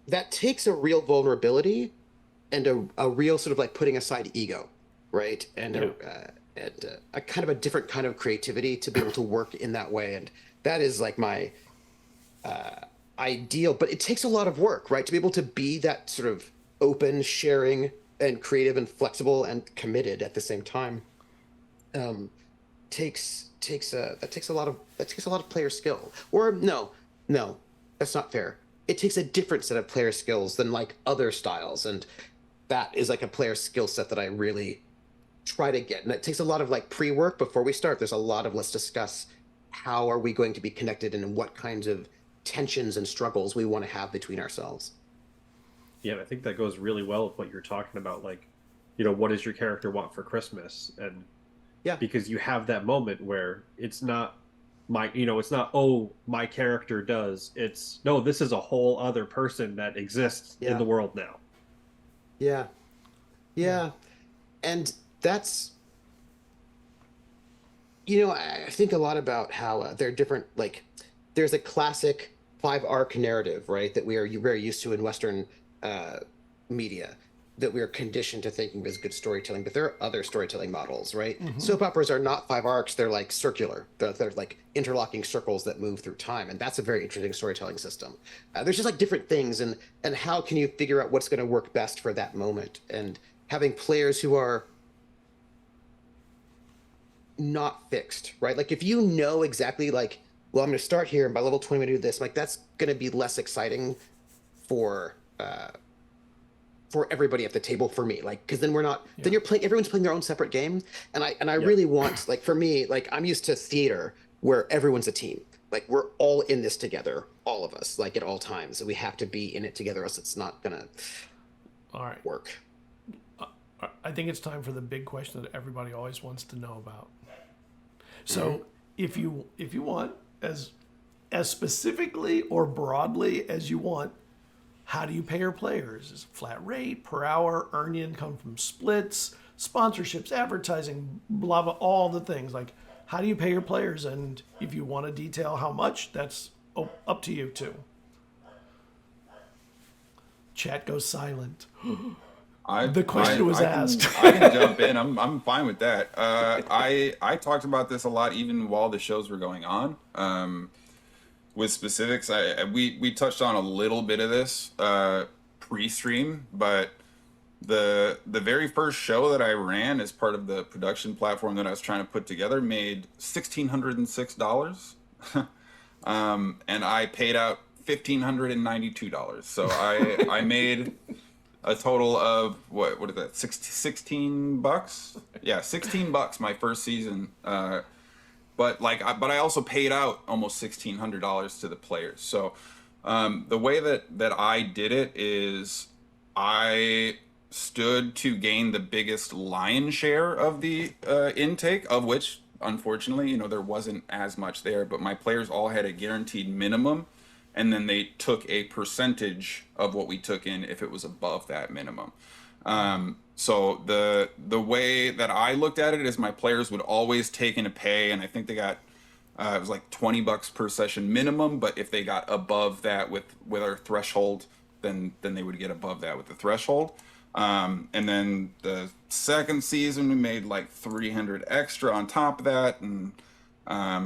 that takes a real vulnerability and a real sort of like putting aside ego, right? And a kind of a different kind of creativity to be able to work in that way. And that is like my ideal, but it takes a lot of work, right? To be able to be that sort of open, sharing, and creative and flexible and committed at the same time. Takes a lot of player skill. Or no, that's not fair. It takes a different set of player skills than like other styles, and that is like a player skill set that I really try to get. And it takes a lot of like pre-work before we start. There's a lot of let's discuss how are we going to be connected and what kinds of tensions and struggles we want to have between ourselves. Yeah, I think that goes really well with what you're talking about. Like, what does your character want for Christmas? And yeah, because you have that moment where it's not it's not, oh, my character does. It's, no, this is a whole other person that exists in the world now. Yeah. Yeah. And that's, I think a lot about how there are different, like, there's a classic 5-arc narrative, right, that we are very used to in Western media, that we are conditioned to thinking of as good storytelling, but there are other storytelling models, right? Mm-hmm. Soap operas are not 5 arcs, they're like circular. They're like interlocking circles that move through time, and that's a very interesting storytelling system. There's just like different things, and how can you figure out what's going to work best for that moment? And having players who are not fixed, right? Like if you know exactly like, well, I'm going to start here, and by level 20 I'm going to do this, like that's going to be less exciting for everybody at the table, for me, like, because then we're not, then you're playing, everyone's playing their own separate game. And I really want, like, for me, like, I'm used to theater where everyone's a team. Like, we're all in this together, all of us, like, at all times. And we have to be in it together, or else it's not gonna work. I think it's time for the big question that everybody always wants to know about. So if you want, as specifically or broadly as you want, how do you pay your players? Is it flat rate, per hour, earn income from splits, sponsorships, advertising, blah, blah, all the things. Like, how do you pay your players? And if you want to detail how much, that's up to you too. Chat goes silent. The question was asked. I can jump in. I'm fine with that. I talked about this a lot even while the shows were going on. With specifics, we touched on a little bit of this pre-stream, but the very first show that I ran as part of the production platform that I was trying to put together made $1,606, and I paid out $1,592. So I made a total of what is that, $16? Yeah, $16 my first season. But I also paid out almost $1,600 to the players. So the way that I did it is I stood to gain the biggest lion's share of the intake, of which unfortunately there wasn't as much there. But my players all had a guaranteed minimum, and then they took a percentage of what we took in if it was above that minimum. So the way that I looked at it is my players would always take in a pay, and I think they got it was like $20 per session minimum, but if they got above that with our threshold, then they would get above that with the threshold. And then the second season we made like 300 extra on top of that, and I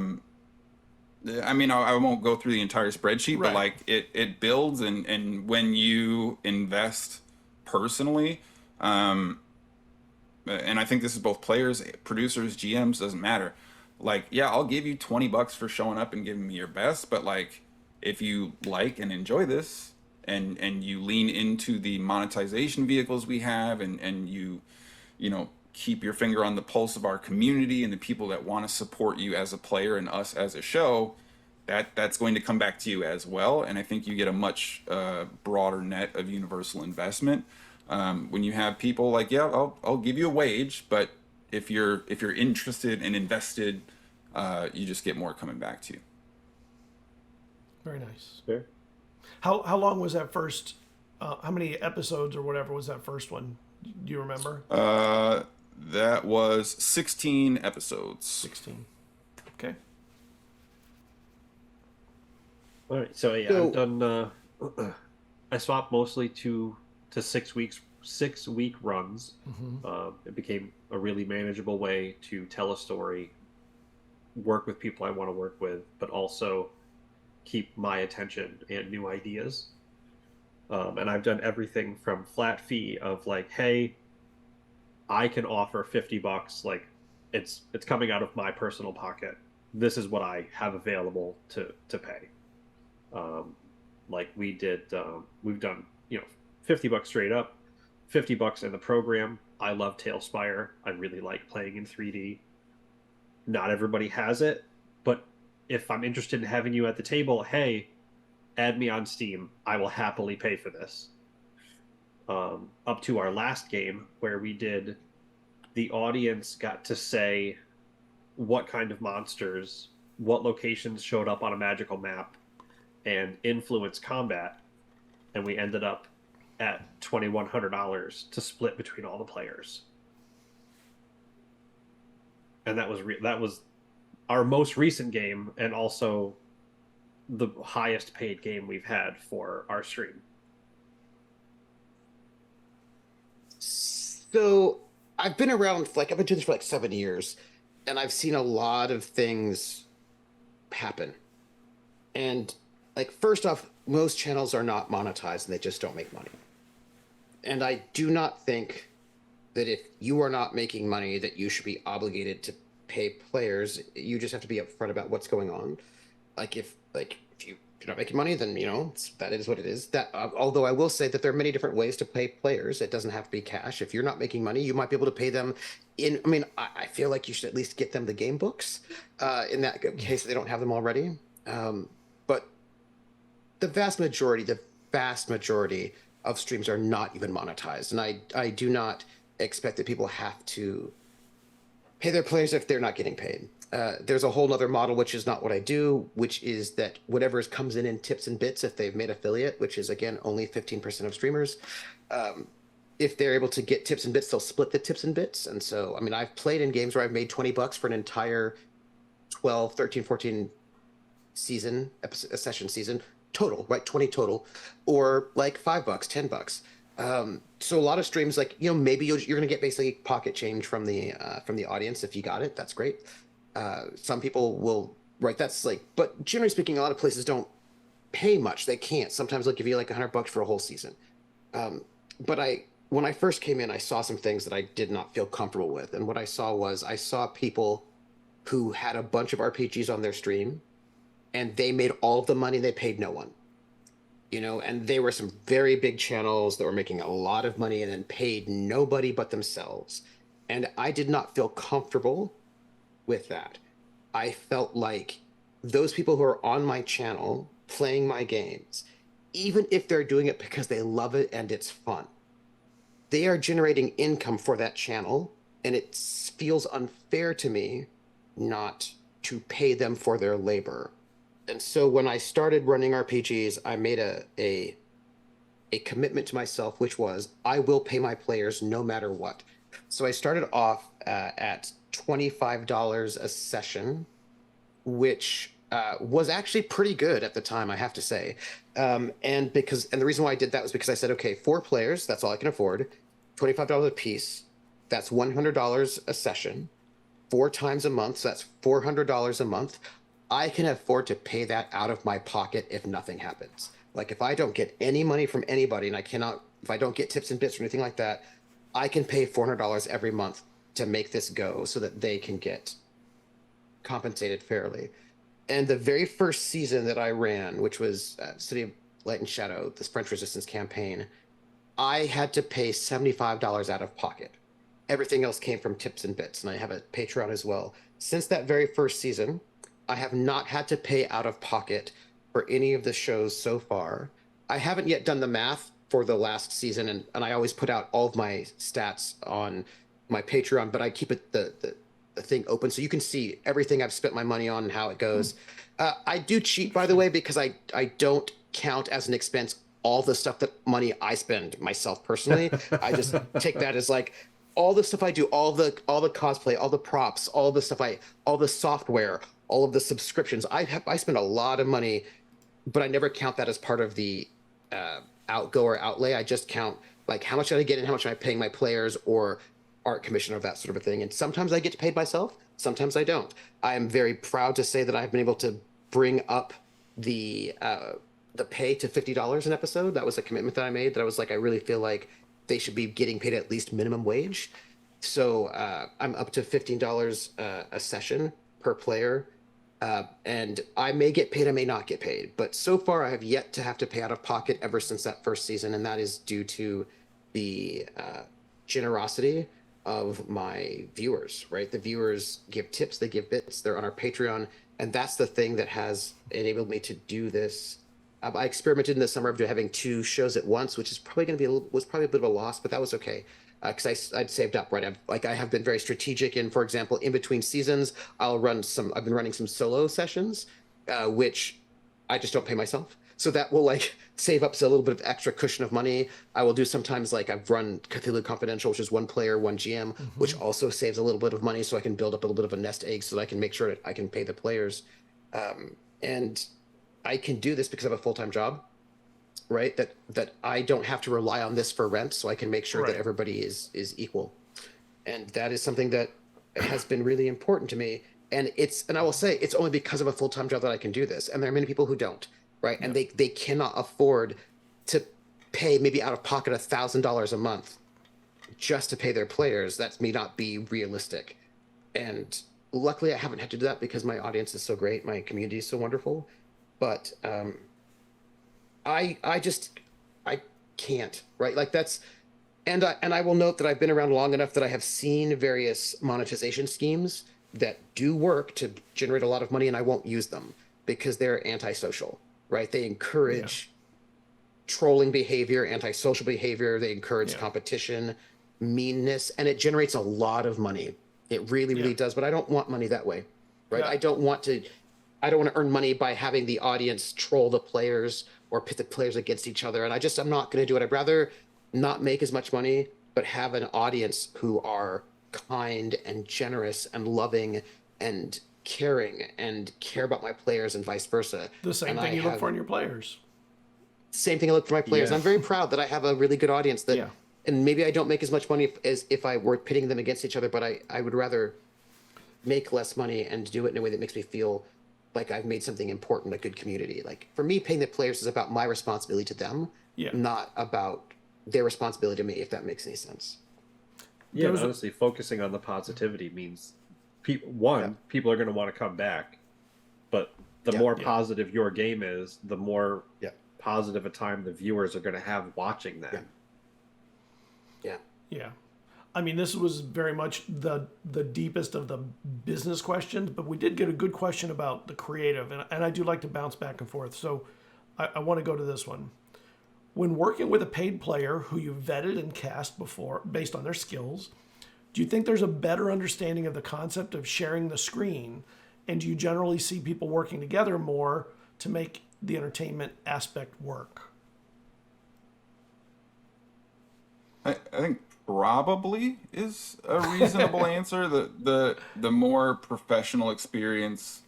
mean I won't go through the entire spreadsheet, right. But like it builds, and when you invest personally, and I think this is both players, producers, GMs, doesn't matter. Like, yeah, I'll give you $20 for showing up and giving me your best, but like, if you like and enjoy this, and you lean into the monetization vehicles we have, and you keep your finger on the pulse of our community and the people that want to support you as a player and us as a show, that's going to come back to you as well. And I think you get a much broader net of universal investment when you have people like, yeah, I'll give you a wage, but if you're interested and invested, you just get more coming back to you. Very nice. Fair. How long was that first? How many episodes or whatever was that first one? Do you remember? That was 16 episodes. 16. Okay. All right, so yeah, I've done. I swapped mostly to 6 weeks, 6 week runs. It became a really manageable way to tell a story, work with people I want to work with, but also keep my attention and new ideas. And I've done everything from flat fee of like, hey, I can offer $50, like it's coming out of my personal pocket. This is what I have available to pay. Like we did, we've done, $50 straight up, $50 in the program. I love Tailspire. I really like playing in 3D. Not everybody has it, but if I'm interested in having you at the table, hey, add me on Steam. I will happily pay for this. Up to our last game where we did, the audience got to say what kind of monsters, what locations showed up on a magical map, and influence combat, and we ended up at $2,100 to split between all the players. And that was our most recent game, and also the highest paid game we've had for our stream. So I've been around, I've been doing this for 7 years, and I've seen a lot of things happen. And first off, most channels are not monetized and they just don't make money. And I do not think that if you are not making money that you should be obligated to pay players. You just have to be upfront about what's going on. If you're not making money, then that is what it is. That although I will say that there are many different ways to pay players. It doesn't have to be cash. If you're not making money, you might be able to pay them in. I feel like you should at least get them the game books in that case they don't have them already. But the vast majority of streams are not even monetized, and I do not expect that people have to pay their players if they're not getting paid. There's a whole other model, which is not what I do, which is that whatever comes in tips and bits, if they've made affiliate, which is, again, only 15% of streamers, if they're able to get tips and bits, they'll split the tips and bits. And so, I've played in games where I've made $20 for an entire 12, 13, 14 season, session season, total, right? 20 total, or $5, $10. So a lot of streams, maybe you're going to get basically pocket change from the audience. If you got it, that's great. Some people will, right? That's but generally speaking, a lot of places don't pay much. They can't. Sometimes they'll give you $100 for a whole season. But when I first came in, I saw some things that I did not feel comfortable with. And what I saw people who had a bunch of RPGs on their stream, and they made all of the money. They paid no one. And they were some very big channels that were making a lot of money and then paid nobody but themselves. And I did not feel comfortable with that. I felt like those people who are on my channel playing my games, even if they're doing it because they love it and it's fun, they are generating income for that channel, and it feels unfair to me not to pay them for their labor. And so when I started running RPGs, I made a commitment to myself, which was I will pay my players no matter what. So I started off at $25 a session, which was actually pretty good at the time, I have to say. And the reason why I did that was because I said, okay, 4 players, that's all I can afford, $25 a piece, that's $100 a session, 4 times a month, so that's $400 a month. I can afford to pay that out of my pocket if nothing happens. If I don't get any money from anybody, and if I don't get tips and bits or anything like that, I can pay $400 every month to make this go so that they can get compensated fairly. And the very first season that I ran, which was City of Light and Shadow, this French Resistance campaign, I had to pay $75 out of pocket. Everything else came from tips and bits, and I have a Patreon as well. Since that very first season, I have not had to pay out of pocket for any of the shows so far. I haven't yet done the math for the last season, and I always put out all of my stats on my Patreon, but I keep it the thing open so you can see everything I've spent my money on and how it goes. I do cheat, by the way, because I don't count as an expense all the stuff that money I spend myself personally. I just take that as like all the stuff I do, all the cosplay, all the props, all the stuff all the software, all of the subscriptions. I spend a lot of money, but I never count that as part of the outgo or outlay. I just count like how much did I get and how much am I paying my players or art commission or that sort of a thing. And sometimes I get paid myself, sometimes I don't. I am very proud to say that I've been able to bring up the pay to $50 an episode. That was a commitment that I made, that I was like, I really feel like they should be getting paid at least minimum wage. So I'm up to $15 a session per player. And I may get paid, I may not get paid. But so far, I have yet to have to pay out of pocket ever since that first season. And that is due to the generosity of my viewers, right? The viewers give tips, they give bits, they're on our Patreon. And that's the thing that has enabled me to do this. I experimented in the summer of having 2 shows at once, which is probably going to be was probably a bit of a loss, but that was okay. Because I'd saved up, right? I have been very strategic in, for example, in between seasons, I've been running some solo sessions, which I just don't pay myself. So that will like save up a little bit of extra cushion of money. I will do sometimes like I've run Cthulhu Confidential, which is 1 player, 1 GM, which also saves a little bit of money so I can build up a little bit of a nest egg so that I can make sure that I can pay the players. And I can do this because I have a full-time job, right? That I don't have to rely on this for rent, so I can make sure that everybody is equal. And that is something that has been really important to me. And I will say it's only because of a full-time job that I can do this. And there are many people who don't, right? And they cannot afford to pay maybe out of pocket $1,000 a month just to pay their players. That may not be realistic. And luckily I haven't had to do that because my audience is so great. My community is so wonderful. But I can't, right? Like that's, and I will note that I've been around long enough that I have seen various monetization schemes that do work to generate a lot of money, and I won't use them because they're antisocial, right? They encourage trolling behavior, antisocial behavior. They encourage competition, meanness, and it generates a lot of money. It really, really does. But I don't want money that way, right? I don't want to earn money by having the audience troll the players or pit the players against each other. And I'm not going to do it. I'd rather not make as much money, but have an audience who are kind and generous and loving and caring and care about my players and vice versa. The same thing you look for in your players. Same thing I look for my players. I'm very proud that I have a really good audience that, and maybe I don't make as much money as if I were pitting them against each other, but I would rather make less money and do it in a way that makes me feel like I've made something important, a good community. Like for me, paying the players is about my responsibility to them, not about their responsibility to me, if that makes any sense. Yeah, and honestly, focusing on the positivity means, people are going to want to come back, but the more positive your game is, the more positive a time the viewers are going to have watching that. Yeah. I mean, this was very much the deepest of the business questions, but we did get a good question about the creative, and I do like to bounce back and forth. So I want to go to this one. When working with a paid player who you vetted and cast before based on their skills, do you think there's a better understanding of the concept of sharing the screen? And do you generally see people working together more to make the entertainment aspect work? I think probably is a reasonable answer. The more professional experience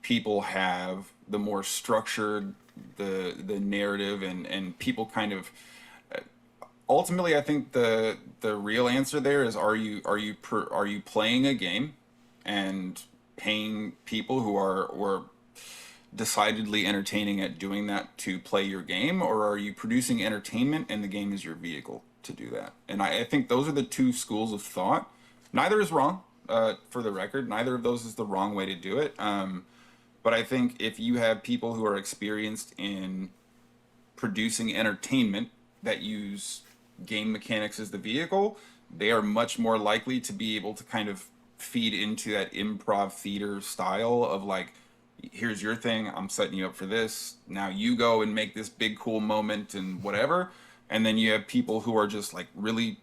people have, the more structured the narrative and people kind of ultimately, I think the real answer there is are you playing a game and paying people who are decidedly entertaining at doing that to play your game, or are you producing entertainment and the game is your vehicle to do that? And I think those are the two schools of thought. Neither is wrong, for the record. Neither of those is the wrong way to do it. But I think if you have people who are experienced in producing entertainment that use game mechanics as the vehicle, they are much more likely to be able to kind of feed into that improv theater style of like, here's your thing, I'm setting you up for this, now you go and make this big cool moment and whatever. And then you have people who are just like really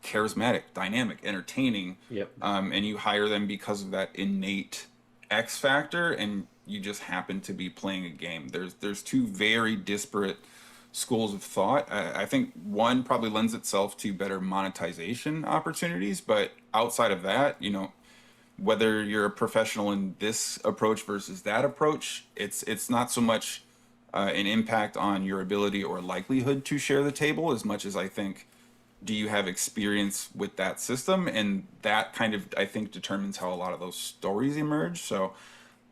charismatic, dynamic, entertaining. Yep. And you hire them because of that innate X factor, and you just happen to be playing a game. There's two very disparate schools of thought. I think one probably lends itself to better monetization opportunities, but outside of that, you know, whether you're a professional in this approach versus that approach, it's not so much an impact on your ability or likelihood to share the table as much as I think, do you have experience with that system? And that kind of, I think, determines how a lot of those stories emerge. So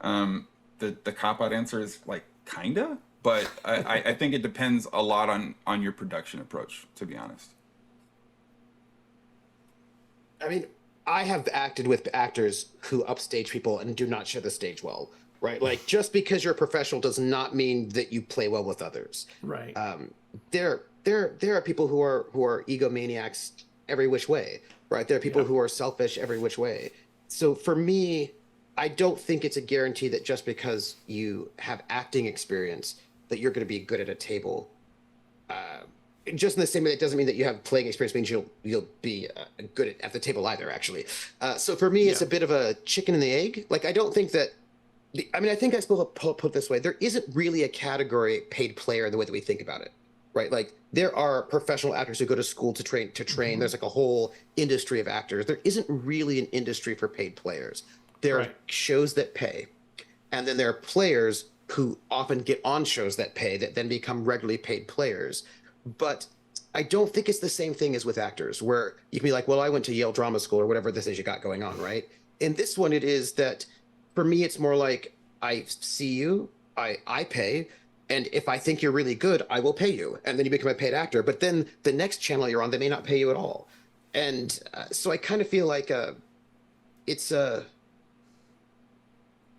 the cop-out answer is like, kinda, but I think it depends a lot on your production approach, to be honest. I mean, I have acted with actors who upstage people and do not share the stage well, right? Like, just because you're a professional does not mean that you play well with others. Right. There are people who are egomaniacs every which way, right? There are people who are selfish every which way. So for me, I don't think it's a guarantee that just because you have acting experience that you're going to be good at a table. Just in the same way, it doesn't mean that you have playing experience means you'll be good at the table either, actually. So for me, it's a bit of a chicken and the egg. Like, I don't think that. I mean, I think I suppose I'll put it this way: there isn't really a category paid player in the way that we think about it, right? Like, there are professional actors who go to school to train. Mm-hmm. There's like a whole industry of actors. There isn't really an industry for paid players. There are shows that pay, and then there are players who often get on shows that pay that then become regularly paid players. But I don't think it's the same thing as with actors, where you can be like, well, I went to Yale Drama School or whatever this is you got going on, right? In this one, it is that for me, it's more like, I see you, I pay, and if I think you're really good, I will pay you. And then you become a paid actor. But then the next channel you're on, they may not pay you at all. And so I kind of feel like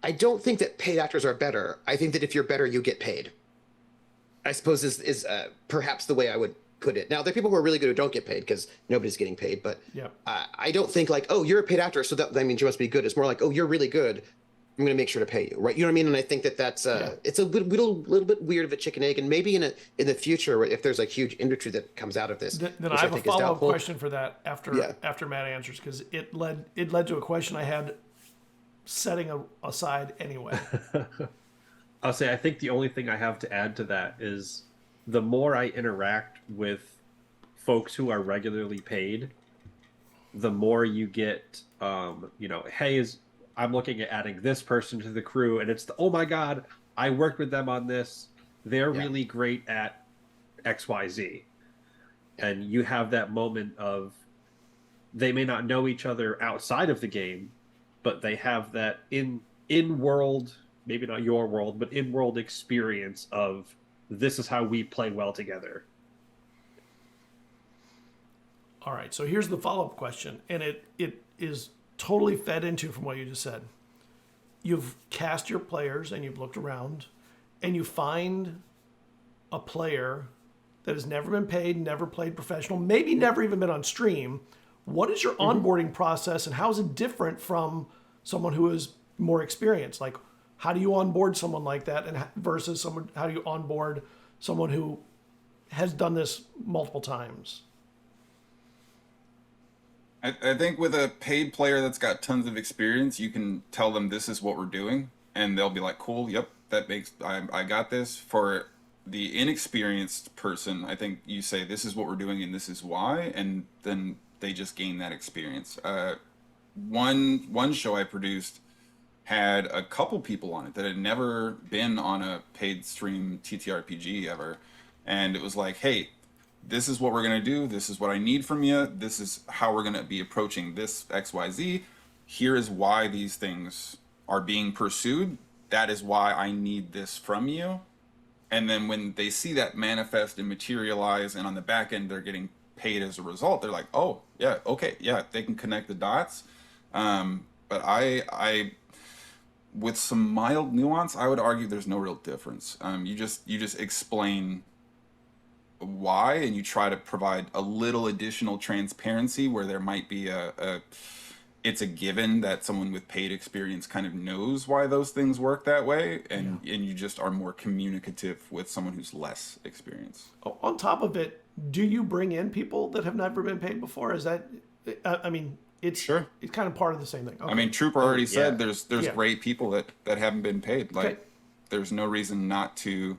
I don't think that paid actors are better. I think that if you're better, you get paid, I suppose is perhaps the way I would put it. Now, there are people who are really good who don't get paid because nobody's getting paid. But I don't think like, oh, you're a paid actor, so that means you must be good. It's more like, oh, you're really good, I'm going to make sure to pay you, right? You know what I mean? And I think that that's it's a little bit weird of a chicken egg. And maybe in the future, if there's like huge industry that comes out of this, then I have a follow-up question for that after Matt answers, because it led to a question I had setting aside anyway. I'll say, I think the only thing I have to add to that is the more I interact with folks who are regularly paid, the more you get, hey, I'm looking at adding this person to the crew, and it's oh my God, I worked with them on this. They're really great at XYZ. And you have that moment of, they may not know each other outside of the game, but they have that in-world, maybe not your world, but in-world experience of, this is how we play well together. All right, so here's the follow-up question, and it is totally fed into from what you just said. You've cast your players and you've looked around, and you find a player that has never been paid, never played professional, maybe never even been on stream. What is your onboarding process, and how is it different from someone who is more experienced? Like, how do you onboard someone like that, and versus someone? How do you onboard someone who has done this multiple times? I think with a paid player that's got tons of experience, you can tell them this is what we're doing, and they'll be like, cool, yep, I got this. For the inexperienced person, I think you say, this is what we're doing and this is why, and then they just gain that experience. One show I produced had a couple people on it that had never been on a paid stream TTRPG ever, and it was like, hey, this is what we're going to do. This is what I need from you. This is how we're going to be approaching this XYZ. Here is why these things are being pursued. That is why I need this from you. And then when they see that manifest and materialize, and on the back end they're getting paid as a result, they're like, oh, yeah, okay, yeah, they can connect the dots. But I with some mild nuance, I would argue there's no real difference. You just explain why, and you try to provide a little additional transparency where there might be a it's a given that someone with paid experience kind of knows why those things work that way, and you just are more communicative with someone who's less experienced. On top of it, do you bring in people that have never been paid before? Is that, I mean, it's Sure. It's kind of part of the same thing. Okay. I mean, Trooper already said yeah. there's great people that haven't been paid. Like, Okay. there's no reason not to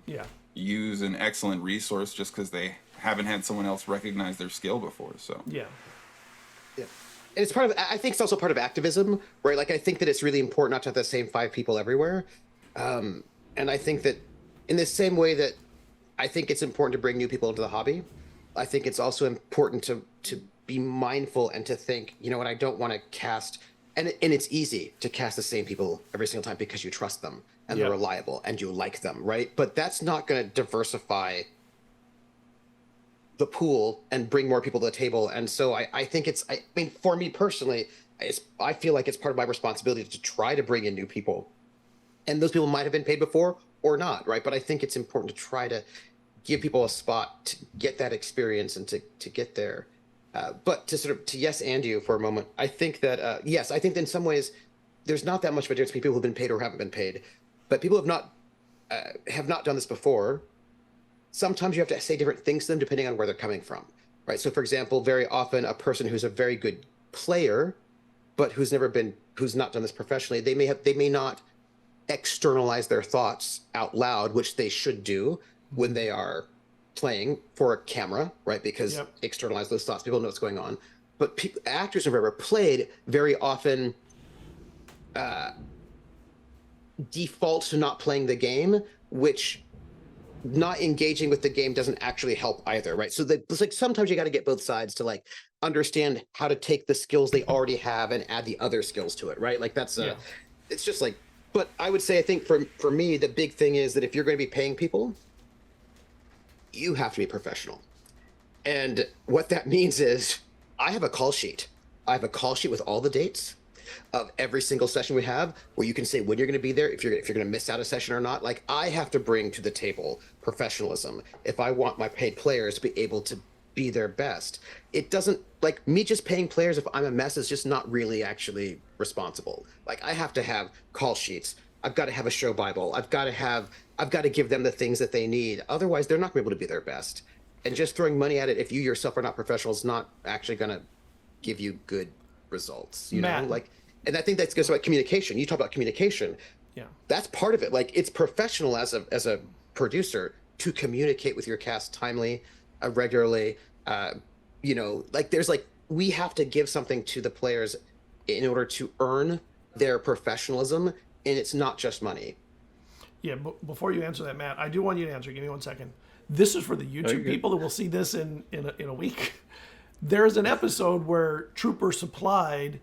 use an excellent resource just because they haven't had someone else recognize their skill before. So Yeah. Yeah. And it's part of, I think it's also part of activism, right? Like, I think that it's really important not to have the same 5 people everywhere. And I think that in the same way that I think it's important to bring new people into the hobby, I think it's also important to be mindful and to think, you know what, I don't want to cast, and it's easy to cast the same people every single time because you trust them and they're reliable and you like them, right? But that's not going to diversify the pool and bring more people to the table. And so I think I mean, for me personally, I feel like it's part of my responsibility to try to bring in new people. And those people might have been paid before or not, right? But I think it's important to try to give people a spot to get that experience and to get there. But to sort of, to yes and you for a moment, I think that, yes, I think that in some ways, there's not that much of a difference between people who've been paid or haven't been paid. But people have not done this before. Sometimes you have to say different things to them depending on where they're coming from, right? So for example, very often a person who's a very good player, but who's not done this professionally, they may not externalize their thoughts out loud, which they should do when they are playing for a camera, right? Because externalize those thoughts, people know what's going on. But actors who've ever played very often default to not playing the game, which not engaging with the game doesn't actually help either, right? So it's like sometimes you got to get both sides to like understand how to take the skills they already have and add the other skills to it, right? Like that's it's just like, but I would say I think for me the big thing is that if you're going to be paying people, you have to be professional. And what that means is I have a call sheet. I have a call sheet with all the dates of every single session we have, where you can say when you're going to be there, if you're going to miss out a session or not. Like, I have to bring to the table professionalism if I want my paid players to be able to be their best. It doesn't, like, me just paying players if I'm a mess is just not really actually responsible. Like, I have to have call sheets. I've got to have a show Bible. I've got to give them the things that they need. Otherwise, they're not going to be able to be their best. And just throwing money at it, if you yourself are not professional, is not actually going to give you good results. You know, like, and I think that goes about communication. You talk about communication. Yeah, that's part of it. Like, it's professional as a producer to communicate with your cast timely, regularly. You know, like, there's like, we have to give something to the players in order to earn their professionalism, and it's not just money. Yeah, but before you answer that, Matt, I do want you to answer. Give me 1 second. This is for the YouTube people that will see this in a week. There's an episode where Trooper supplied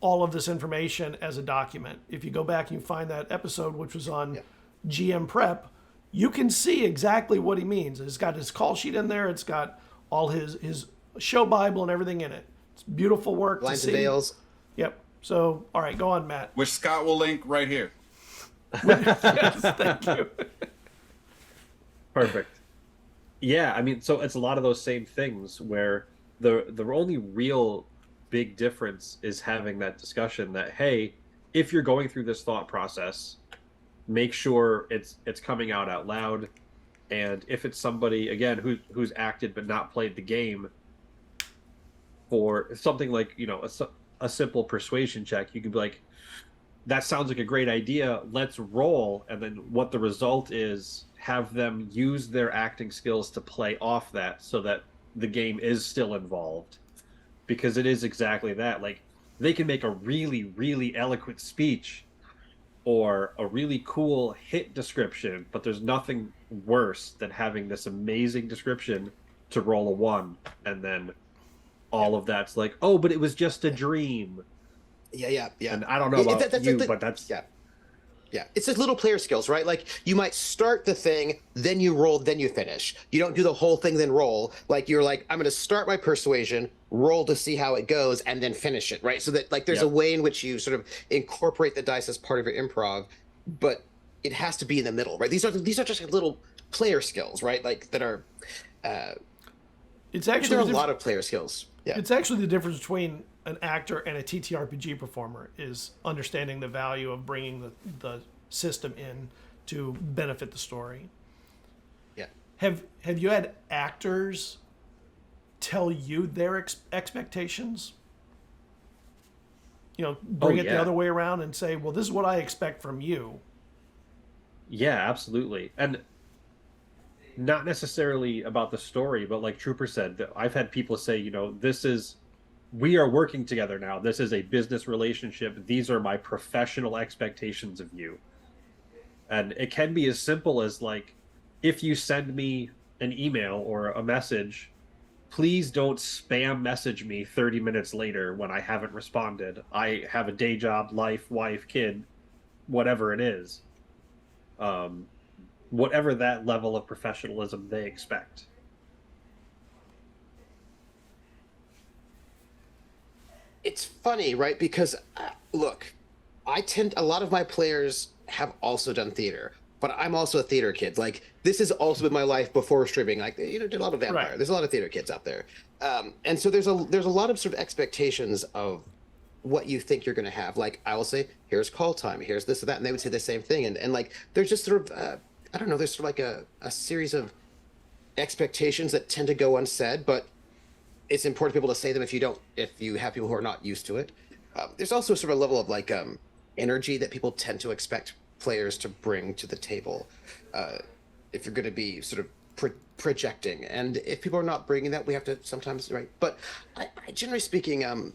all of this information as a document. If you go back and you find that episode, which was on GM Prep, you can see exactly what he means. It's got his call sheet in there. It's got all his show Bible and everything in it. It's beautiful work Lines to and see. veils. Yep. So, all right, go on, Matt. Which Scott will link right here. Yes, thank you. Perfect. Yeah, I mean, so it's a lot of those same things where the only real big difference is having that discussion that, hey, if you're going through this thought process, make sure it's coming out loud. And if it's somebody, again, who's acted but not played the game, for something like, you know, a simple persuasion check, you can be like, that sounds like a great idea, let's roll. And then what the result is, have them use their acting skills to play off that so that the game is still involved. Because it is exactly that. Like, they can make a really, really eloquent speech or a really cool hit description, but there's nothing worse than having this amazing description to roll a 1, and then all of that's like, oh, but it was just a dream. Yeah. And I don't know about but that's... Yeah, it's just little player skills, right? Like, you might start the thing, then you roll, then you finish. You don't do the whole thing, then roll. Like, you're like, I'm going to start my persuasion, roll to see how it goes, and then finish it, right? So that, like, there's a way in which you sort of incorporate the dice as part of your improv, but it has to be in the middle, right? These are just like little player skills, right? Like, that are... it's actually there are a lot of player skills. Yeah. It's actually the difference between an actor and a TTRPG performer is understanding the value of bringing the system in to benefit the story. Yeah. Have you had actors tell you their expectations? Bring it the other way around and say, well, this is what I expect from you. Yeah, absolutely. And not necessarily about the story, but like Trooper said, I've had people say, we are working together now. This is a business relationship. These are my professional expectations of you. And it can be as simple as like, if you send me an email or a message, please don't spam message me 30 minutes later when I haven't responded. I have a day job, life, wife, kid, whatever it is. Whatever that level of professionalism they expect. It's funny, right? Because look, a lot of my players have also done theater, but I'm also a theater kid. Like, this has also been my life before streaming. Like, did a lot of vampire. Right. There's a lot of theater kids out there, and so there's a lot of sort of expectations of what you think you're going to have. Like, I will say, here's call time, here's this or that, and they would say the same thing. And like, there's just sort of I don't know, there's sort of like a series of expectations that tend to go unsaid, but it's important to be able to say them if you have people who are not used to it. There's also sort of a level of like energy that people tend to expect players to bring to the table if you're going to be sort of projecting. And if people are not bringing that, we have to sometimes, right? But I generally speaking,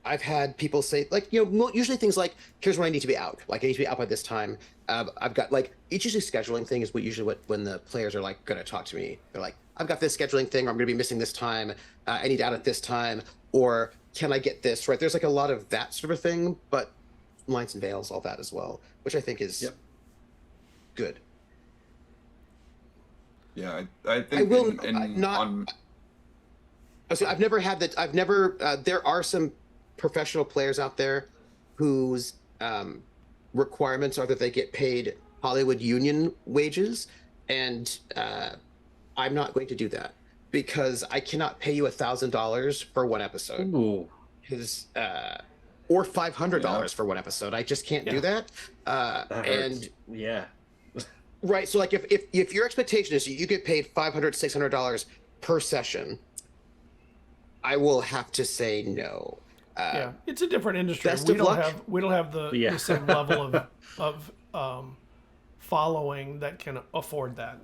I've had people say, like, usually things like, here's when I need to be out. Like, I need to be out by this time. I've got, like, it's usually scheduling thing is when the players are, like, going to talk to me. They're like, I've got this scheduling thing, or I'm going to be missing this time. I need out at this time. Or can I get this, right? There's, like, a lot of that sort of thing, but lines and veils, all that as well, which I think is good. Yeah, I think I will I've never had that. There are some professional players out there whose requirements are that they get paid Hollywood union wages, and I'm not going to do that because I cannot pay you $1,000 for one episode. Ooh. Or $500 for one episode. I just can't do that. And yeah. Right. So like if your expectation is you get paid $500, $600 per session, I will have to say no. It's a different industry. Best of luck. We don't have the same level of following that can afford that.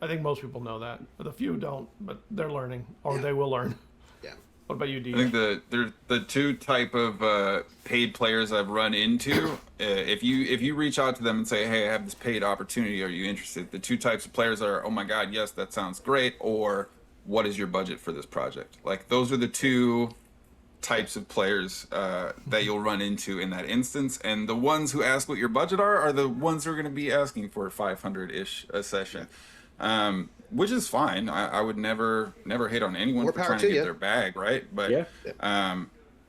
I think most people know that, but a few don't. But they're learning, or they will learn. Yeah. What about you, D? I think the two type of paid players I've run into, if you reach out to them and say, hey, I have this paid opportunity, are you interested? The two types of players are, oh my God, yes, that sounds great, or what is your budget for this project? Like, those are the two types of players that you'll run into in that instance. And the ones who ask what your budget are the ones who are going to be asking for 500-ish a session. Which is fine. I would never hate on anyone More for power trying to to get you. their bag, right? But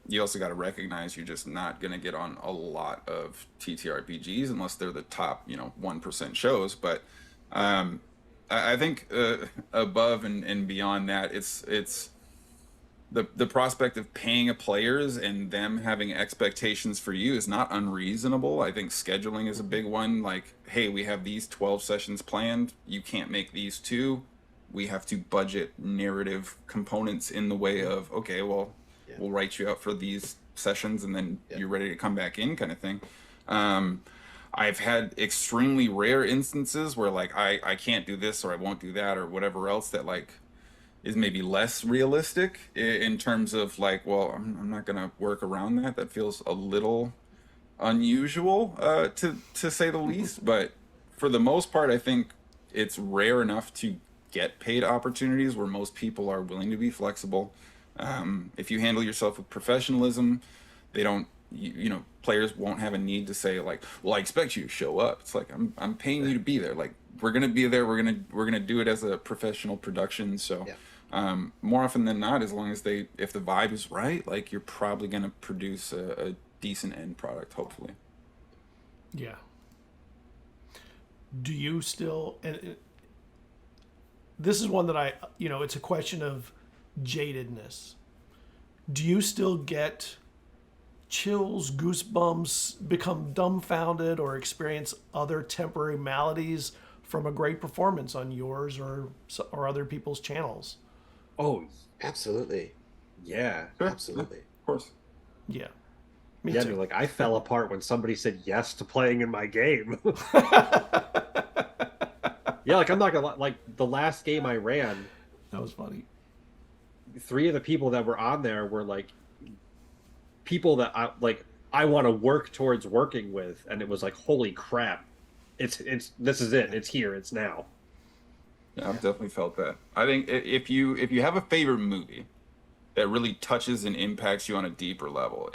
you also got to recognize you're just not going to get on a lot of TTRPGs unless they're the top, 1% shows. But I think above and beyond that, it's the prospect of paying a players and them having expectations for you is not unreasonable. I think scheduling is a big one. Like, hey, we have these 12 sessions planned. You can't make these two. We have to budget narrative components in the way of, okay, well, we'll write you out for these sessions and then you're ready to come back in, kind of thing. I've had extremely rare instances where, like, I can't do this or I won't do that or whatever else that, like, is maybe less realistic in terms of, like, well, I'm not going to work around that. That feels a little unusual, to say the least. But for the most part, I think it's rare enough to get paid opportunities where most people are willing to be flexible. If you handle yourself with professionalism, they don't, players won't have a need to say, like, well, I expect you to show up. It's like, I'm paying you to be there. Like, we're going to be there. We're going to do it as a professional production. So more often than not, as long as if the vibe is right, like, you're probably going to produce a decent end product, hopefully. Yeah. Do you still, this is one that it's a question of jadedness. do you still get chills, goosebumps, become dumbfounded, or experience other temporary maladies from a great performance on yours or other people's channels? Oh, Absolutely. yeah. Sure. Absolutely. Of course. Yeah, me Yeah, too. like I fell apart when somebody said yes to playing in my game. Yeah, like I'm not gonna like the last game I ran, That was funny. 3 of the people that were on there were like people that I want to work towards working with, and it was like, holy crap, it's this is it, it's here, it's now. Yeah, I've definitely felt that. I think if you have a favorite movie that really touches and impacts you on a deeper level,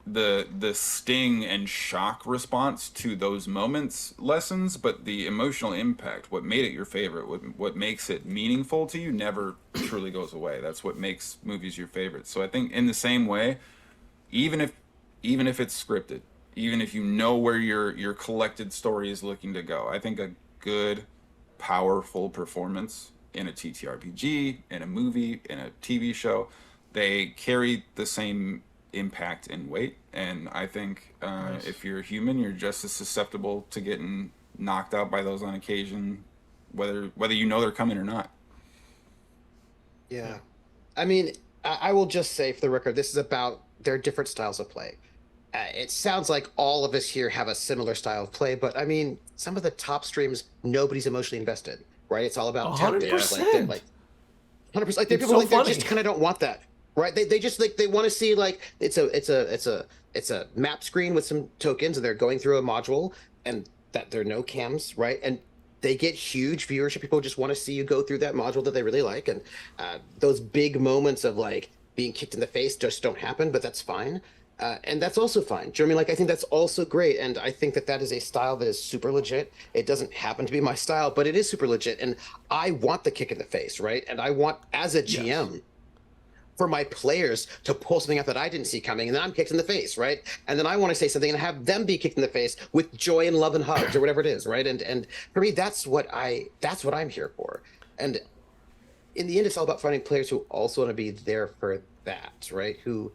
the sting and shock response to those moments lessens, but the emotional impact, what made it your favorite, what makes it meaningful to you, never truly goes away. That's what makes movies your favorite. So I think in the same way, even if it's scripted, even if you know where your collected story is looking to go, I think a good, powerful performance in a TTRPG, in a movie, in a TV show, they carry the same impact and weight. And I think Nice. if you're human, you're just as susceptible to getting knocked out by those on occasion, whether you know they're coming or not. Yeah. I mean, I will just say for the record, this is about their different styles of play. It sounds like all of us here have a similar style of play, but I mean, some of the top streams, nobody's emotionally invested, right? It's all about tactics. 100%. They're like 100%. Like, they're It's people so like they funny. just kind of don't want that, right? They just like they want to see like it's a map screen with some tokens, and they're going through a module, and that there are no cams, right? And they get huge viewership. People just want to see you go through that module that they really like, and those big moments of like being kicked in the face just don't happen, but that's fine. And that's also fine. Do you know what I mean? Like, I think that's also great. And I think that that is a style that is super legit. It doesn't happen to be my style, but it is super legit. And I want the kick in the face, right? And I want, as a GM, for my players to pull something out that I didn't see coming, and then I'm kicked in the face, right? And then I want to say something and have them be kicked in the face with joy and love and hugs or whatever it is, right? And for me, that's what I'm here for. And in the end, it's all about finding players who also want to be there for that, right? Who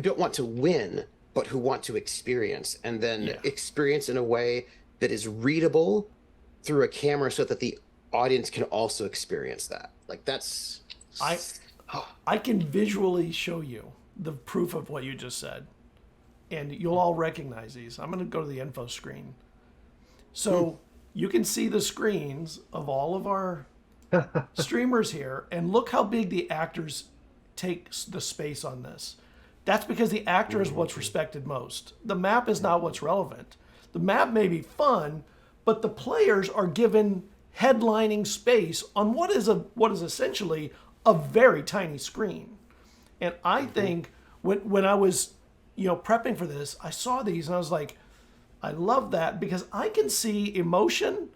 don't want to win, but who want to experience, and then experience in a way that is readable through a camera so that the audience can also experience that. Like, that's... I can visually show you the proof of what you just said, and you'll all recognize these. I'm going to go to the info screen. So you can see the screens of all of our streamers here, and look how big the actors take the space on this. That's because the actor is what's respected most. The map is not what's relevant. The map may be fun, but the players are given headlining space on what is essentially a very tiny screen. And I think when I was, prepping for this, I saw these and I was like, I love that, because I can see emotion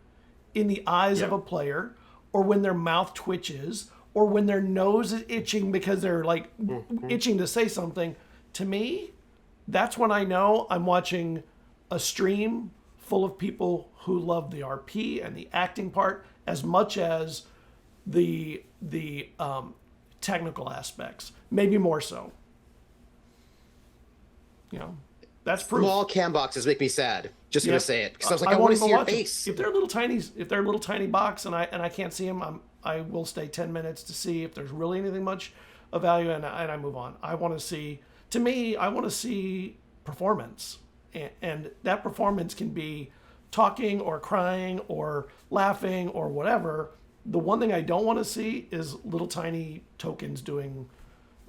in the eyes of a player, or when their mouth twitches, or when their nose is itching because they're like itching to say something. To me, that's when I know I'm watching a stream full of people who love the RP and the acting part as much as the technical aspects, maybe more so. That's proof. Small cam boxes make me sad. Just gonna say it, because I was like, I won't want to even see your watch it. face. If they're a little tiny box and I can't see them, I will stay 10 minutes to see if there's really anything much of value, and I move on. I want to see performance, and that performance can be talking or crying or laughing or whatever. The one thing I don't want to see is little tiny tokens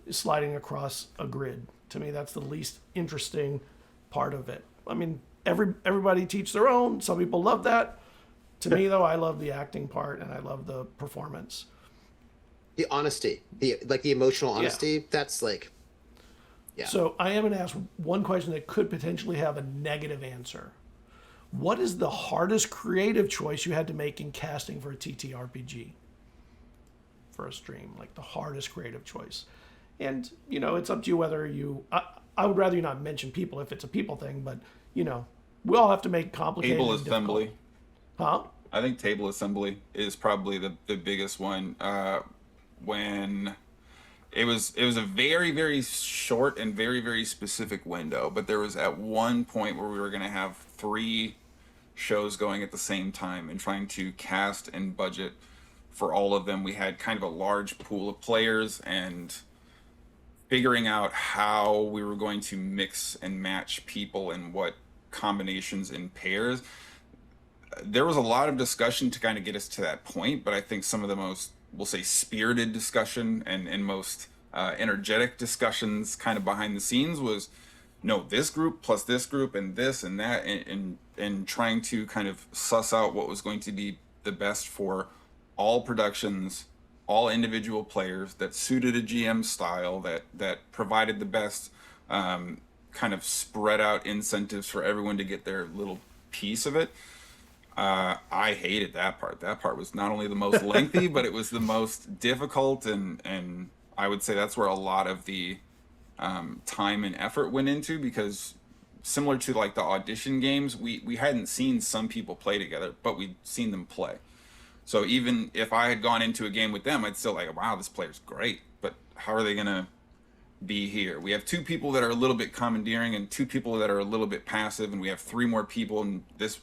sliding across a grid. To me, that's the least interesting part of it. I mean, everybody teach their own. Some people love that. To me, though, I love the acting part and I love the performance. The honesty, the emotional honesty. That's like, So I am going to ask one question that could potentially have a negative answer. What is the hardest creative choice you had to make in casting for a TTRPG? For a stream, like the hardest creative choice. And, it's up to you whether I would rather you not mention people if it's a people thing, but, we all have to make complicated. Table and assembly. difficult. Huh? I think table assembly is probably the biggest one. When it was a very, very short and very, very specific window, but there was at one point where we were going to have 3 shows going at the same time and trying to cast and budget for all of them. We had kind of a large pool of players, and figuring out how we were going to mix and match people and what combinations in pairs. There was a lot of discussion to kind of get us to that point, but I think some of the most, we'll say, spirited discussion and most energetic discussions kind of behind the scenes was, no, this group plus this group and this and that, and trying to kind of suss out what was going to be the best for all productions, all individual players, that suited a GM style, that provided the best kind of spread out incentives for everyone to get their little piece of it. I hated that part. That part was not only the most lengthy, but it was the most difficult, and I would say that's where a lot of the time and effort went into, because similar to like the audition games, we hadn't seen some people play together, but we'd seen them play. So even if I had gone into a game with them, I'd still like, wow, this player's great, but how are they gonna be here? We have 2 people that are a little bit commandeering and 2 people that are a little bit passive, and we have 3 more people, and this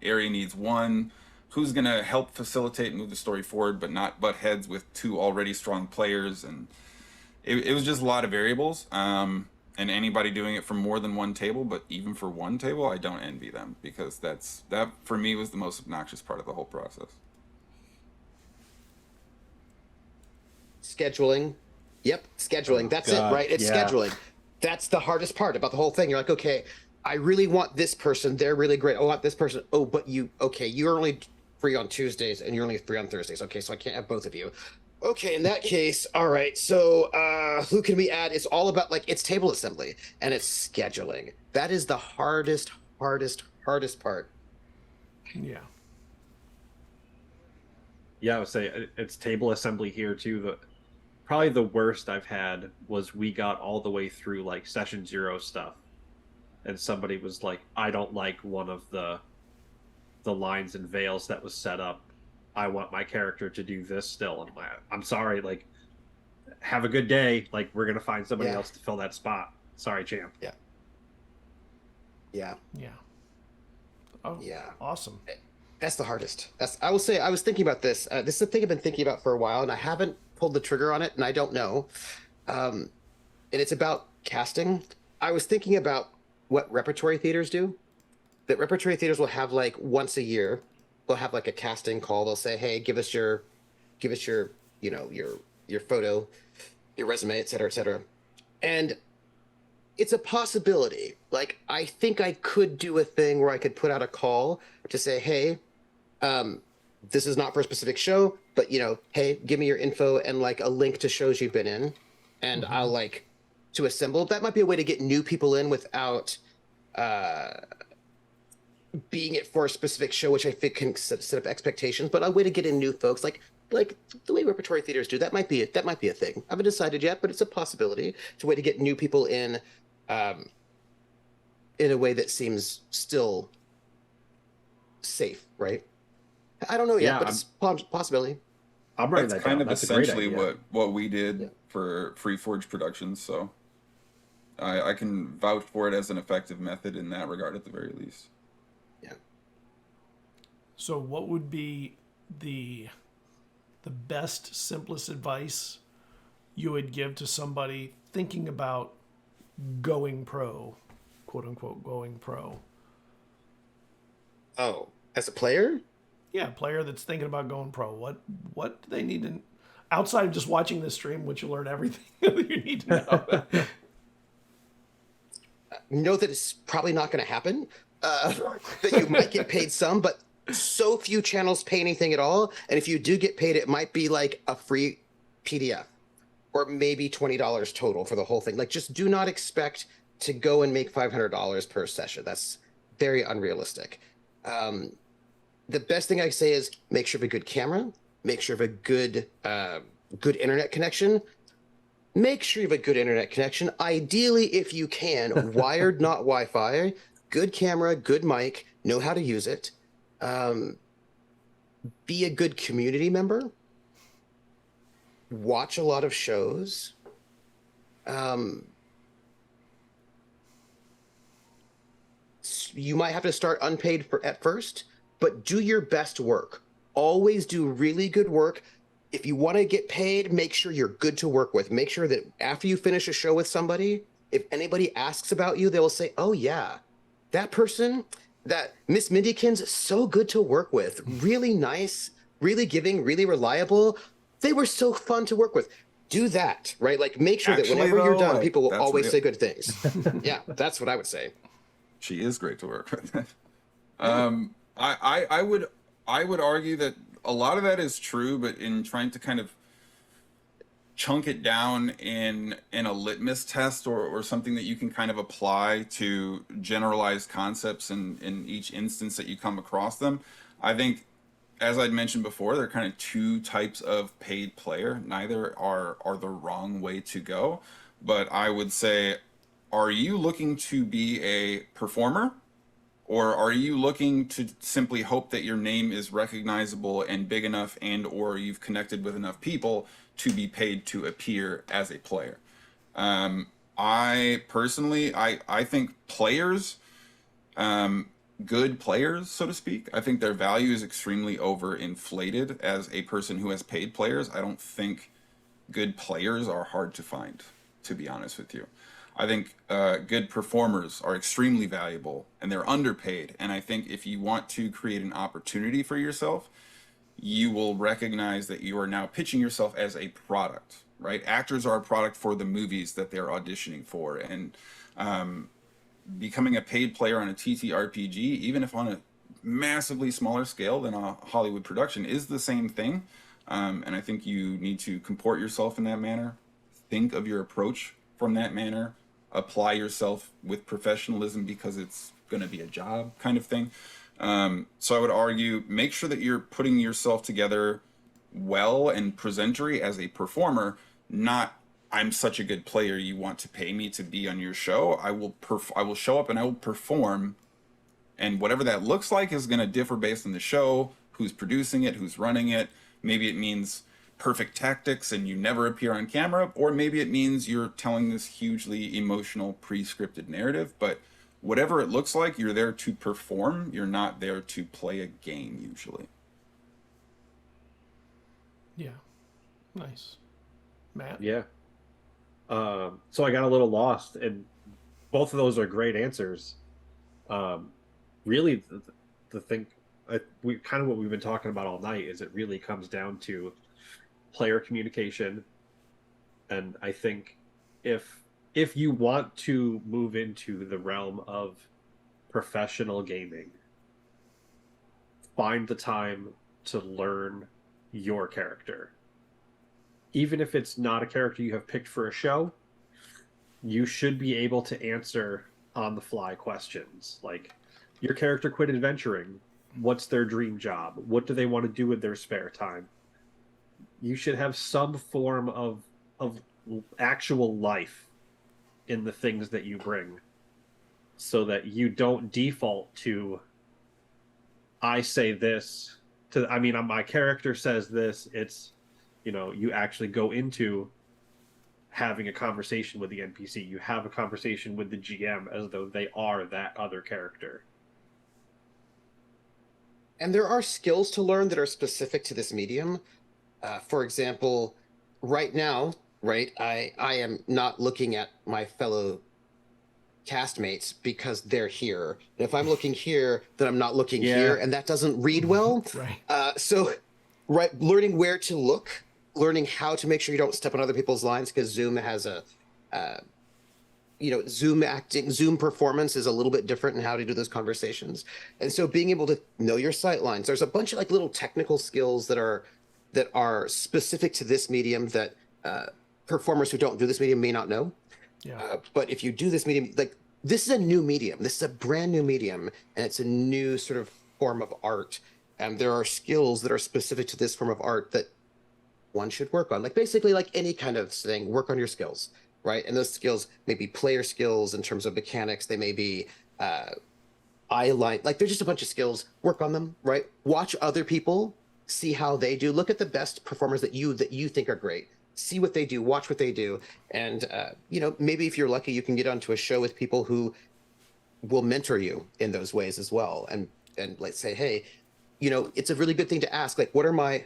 area needs 1. Who's gonna help facilitate and move the story forward, but not butt heads with 2 already strong players? And it was just a lot of variables. And anybody doing it for more than 1 table, but even for 1 table, I don't envy them, because that for me was the most obnoxious part of the whole process. Scheduling. Yep, scheduling. That's it, right? It's scheduling. That's the hardest part about the whole thing. You're like, okay, I really want this person. They're really great. I want this person. Oh, but you're only free on Tuesdays and you're only free on Thursdays. Okay, so I can't have both of you. Okay, in that case, all right. So who can we add? It's all about, like, it's table assembly and it's scheduling. That is the hardest part. Yeah. Yeah, I would say it's table assembly here too. Probably the worst I've had was we got all the way through like session 0 stuff, and somebody was like, I don't like one of the lines and veils that was set up. I want my character to do this still. And I'm sorry, like, have a good day. Like, we're gonna find somebody else to fill that spot. Sorry, champ. Yeah. Oh, yeah. Awesome. That's the hardest. I will say, I was thinking about this. This is a thing I've been thinking about for a while, and I haven't pulled the trigger on it, and I don't know. And it's about casting. I was thinking about what repertory theaters do. That repertory theaters will have, like, once a year, they'll have like a casting call. They'll say, hey, give us your your photo, your resume, et cetera, et cetera. And it's a possibility. Like, I think I could do a thing where I could put out a call to say, hey, this is not for a specific show, but, hey, give me your info and like a link to shows you've been in, and I'll like to assemble. That might be a way to get new people in without being it for a specific show, which I think can set up expectations, but a way to get in new folks, like the way repertory theaters do. That might be a thing. I haven't decided yet, but it's a possibility. It's a way to get new people in a way that seems still safe, right? I don't know yet, but it's a possibility. I'm writing That's that kind down. of That's a great essentially idea. what we did for Free Forge Productions, so I can vouch for it as an effective method in that regard at the very least. So what would be the best, simplest advice you would give to somebody thinking about going pro, quote unquote, going pro? Oh, as a player? Yeah, player that's thinking about going pro. What do they need to, outside of just watching this stream, which you'll learn everything that you need to know? Know that it's probably not going to happen. That you might get paid some, but so few channels pay anything at all. And if you do get paid, it might be like a free PDF or maybe $20 total for the whole thing. Like, just do not expect to go and make $500 per session. That's very unrealistic. The best thing I say is make sure you have a good camera, make sure you have a good internet connection. Make sure you have a good internet connection. Ideally, if you can, wired, not Wi-Fi. Good camera, good mic, know how to use it. Be a good community member. Watch a lot of shows. You might have to start unpaid at first, but do your best work. Always do really good work. If you want to get paid, make sure you're good to work with. Make sure that after you finish a show with somebody, if anybody asks about you, they will say, oh yeah, that person, that Miss Mindykins, so good to work with. Really nice, really giving, really reliable. They were so fun to work with. Do that, right? Like make sure that whenever you're done, people will always say good things. Yeah, that's what I would say. She is great to work with. I would argue that a lot of that is true, but in trying to kind of chunk it down in a litmus test or something that you can kind of apply to generalized concepts in each instance that you come across them, I think, as I'd mentioned before, there are kind of two types of paid player. Neither are the wrong way to go, but I would say, are you looking to be a performer, or are you looking to simply hope that your name is recognizable and big enough, and or you've connected with enough people to be paid to appear as a player? I personally, I think players, good players, so to speak, I think their value is extremely overinflated. As a person who has paid players, I don't think good players are hard to find, to be honest with you. I think good performers are extremely valuable and they're underpaid. And I think if you want to create an opportunity for yourself, you will recognize that you are now pitching yourself as a product, right? Actors are a product for the movies that they're auditioning for. And becoming a paid player on a TTRPG, even if on a massively smaller scale than a Hollywood production, is the same thing. And I think you need to comport yourself in that manner, think of your approach from that manner, apply yourself with professionalism because it's going to be a job kind of thing. So I would argue, make sure that you're putting yourself together well and presentery as a performer, not I'm such a good player, you want to pay me to be on your show. I will show up and I will perform, and whatever that looks like is going to differ based on the show, who's producing it, who's running it. Maybe it means perfect tactics and you never appear on camera, or maybe it means you're telling this hugely emotional pre-scripted narrative. But whatever it looks like, you're there to perform. You're not there to play a game usually. Yeah. Nice. Matt? Yeah. So I got a little lost, and both of those are great answers. Really, the thing, we kind of what we've been talking about all night is it really comes down to player communication. And I think if you want to move into the realm of professional gaming, find the time to learn your character. Even if it's not a character you have picked for a show, you should be able to answer on-the-fly questions. Like, your character quit adventuring. What's their dream job? What do they want to do with their spare time? You should have some form of actual life in the things that you bring, so that you don't default to, I say this, to, I mean, my character says this. It's, you actually go into having a conversation with the NPC. You have a conversation with the GM as though they are that other character. And there are skills to learn that are specific to this medium. For example, right now, right, I am not looking at my fellow castmates because they're here. And if I'm looking here, then I'm not looking here, and that doesn't read well. Right. So, learning where to look, learning how to make sure you don't step on other people's lines, because Zoom has a, Zoom performance is a little bit different in how to do those conversations. And so being able to know your sight lines, there's a bunch of little technical skills that are specific to this medium that performers who don't do this medium may not know. Yeah. But if you do this medium, this is a new medium. This is a brand new medium, and it's a new sort of form of art. And there are skills that are specific to this form of art that one should work on. Basically any kind of thing, work on your skills, right? And those skills may be player skills in terms of mechanics. They may be eye line. There's just a bunch of skills. Work on them, right? Watch other people, see how they do. Look at the best performers that you think are great. see what they do, watch what they do, and maybe if you're lucky, you can get onto a show with people who will mentor you in those ways as well, and let's say, hey, it's a really good thing to ask, like, where am I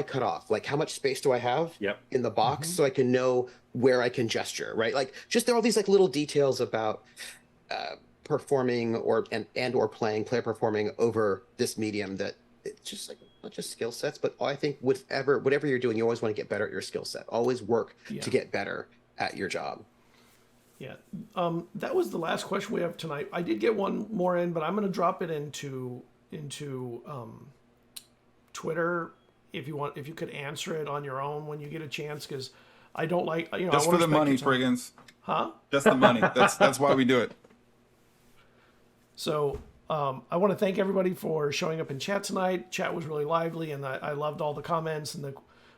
cut off? Like, how much space do I have in the box so I can know where I can gesture, right? Like, just there are all these like little details about performing or playing, player performing over this medium that it's just like not just skill sets, but I think whatever you're doing, you always want to get better at your skill set. Always work to get better at your job. Yeah, that was the last question we have tonight. I did get one more in, but I'm going to drop it into Twitter if you could answer it on your own when you get a chance, because I don't like just I for the money, Priggins. Just the money. That's why we do it. So I want to thank everybody for showing up in chat tonight. Chat was really lively, and I loved all the comments, and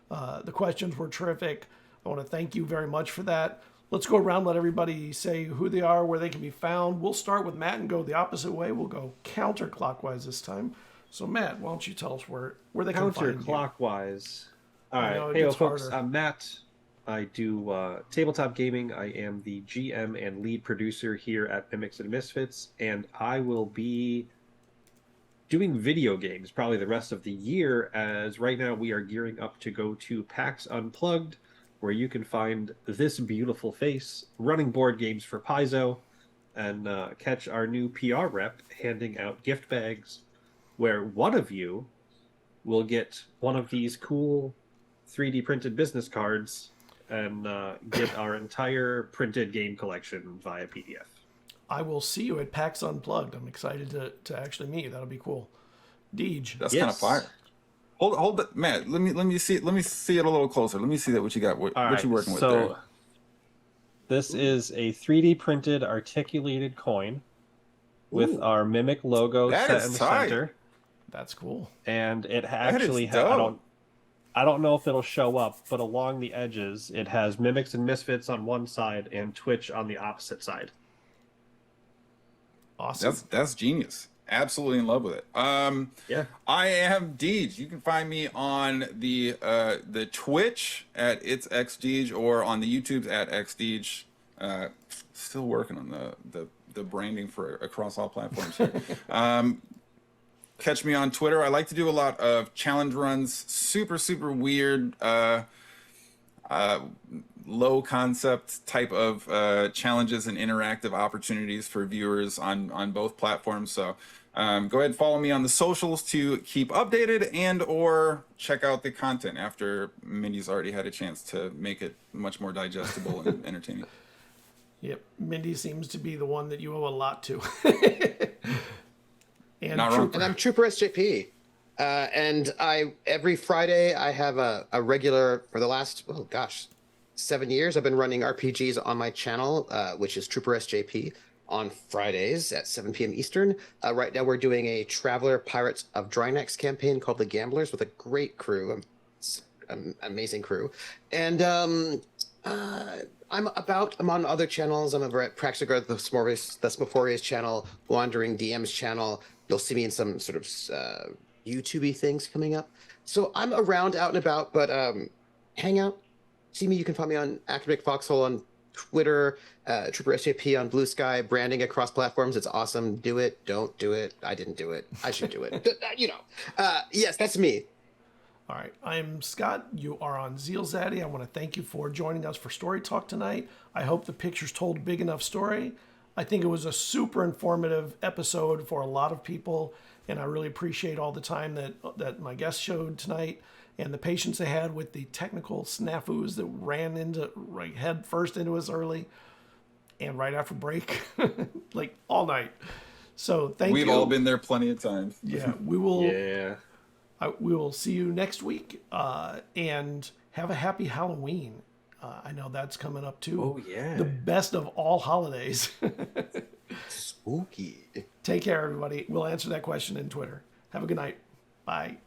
the questions were terrific. I want to thank you very much for that. Let's go around, let everybody say who they are, where they can be found. We'll start with Matt and go the opposite way. We'll go counterclockwise this time. So Matt, why don't you tell us where they can find you? Counterclockwise. All right. Hey, folks. I'm Matt. I do tabletop gaming. I am the GM and lead producer here at MimicsNMisfits, and I will be doing video games probably the rest of the year, as right now we are gearing up to go to PAX Unplugged, where you can find this beautiful face running board games for Paizo, and catch our new PR rep handing out gift bags, where one of you will get one of these cool 3D printed business cards and get our entire printed game collection via PDF. I will see you at PAX Unplugged. I'm excited to actually meet you. That'll be cool. Deej. That's kind of fire. Hold it, Matt. Let me see it. Let me see it a little closer. Let me see that what you got. What you working with there? So this is a 3D printed articulated coin with our Mimic logo set in the center. That's cool. And it actually has. I don't know if it'll show up, but along the edges, it has MimicsNMisfits on one side and Twitch on the opposite side. Awesome. That's genius. Absolutely in love with it. Yeah. I am Deej. You can find me on the Twitch at it's XDeej or on the YouTubes at XDeej. Still working on the branding for across all platforms here. Catch me on Twitter. I like to do a lot of challenge runs, super weird, low concept type of challenges and interactive opportunities for viewers on both platforms. So go ahead and follow me on the socials to keep updated and or check out the content after Mindy's already had a chance to make it much more digestible and entertaining. Yep, Mindy seems to be the one that you owe a lot to. And I'm TrooperSJP. And every Friday I have a regular, for the last 7 years I've been running RPGs on my channel, which is TrooperSJP, on Fridays at 7 p.m. Eastern. Right now we're doing a Traveler Pirates of Drynex campaign called The Gamblers with a great crew, an amazing crew. And I'm on other channels. I'm over at Praxigard, the Smorgasbord channel, Wandering DM's channel. You'll see me in some sort of YouTube-y things coming up. So I'm around, out and about, but hang out. See me. You can find me on Academic Foxhole on Twitter, TrooperSJP on Blue Sky, branding across platforms. It's awesome. Do it. Don't do it. I didn't do it. I should do it. Yes, that's me. All right. I'm Scott. You are on ZealZaddy. I want to thank you for joining us for Story Talk tonight. I hope the pictures told a big enough story. I think it was a super informative episode for a lot of people, and I really appreciate all the time that my guests showed tonight and the patience they had with the technical snafus that ran head first into us early and right after break, like all night. So thank you. We've all been there plenty of times. Yeah, we will. Yeah. We will see you next week, and have a happy Halloween. I know that's coming up too. Oh, yeah. The best of all holidays. Spooky. Take care, everybody. We'll answer that question in Twitter. Have a good night. Bye.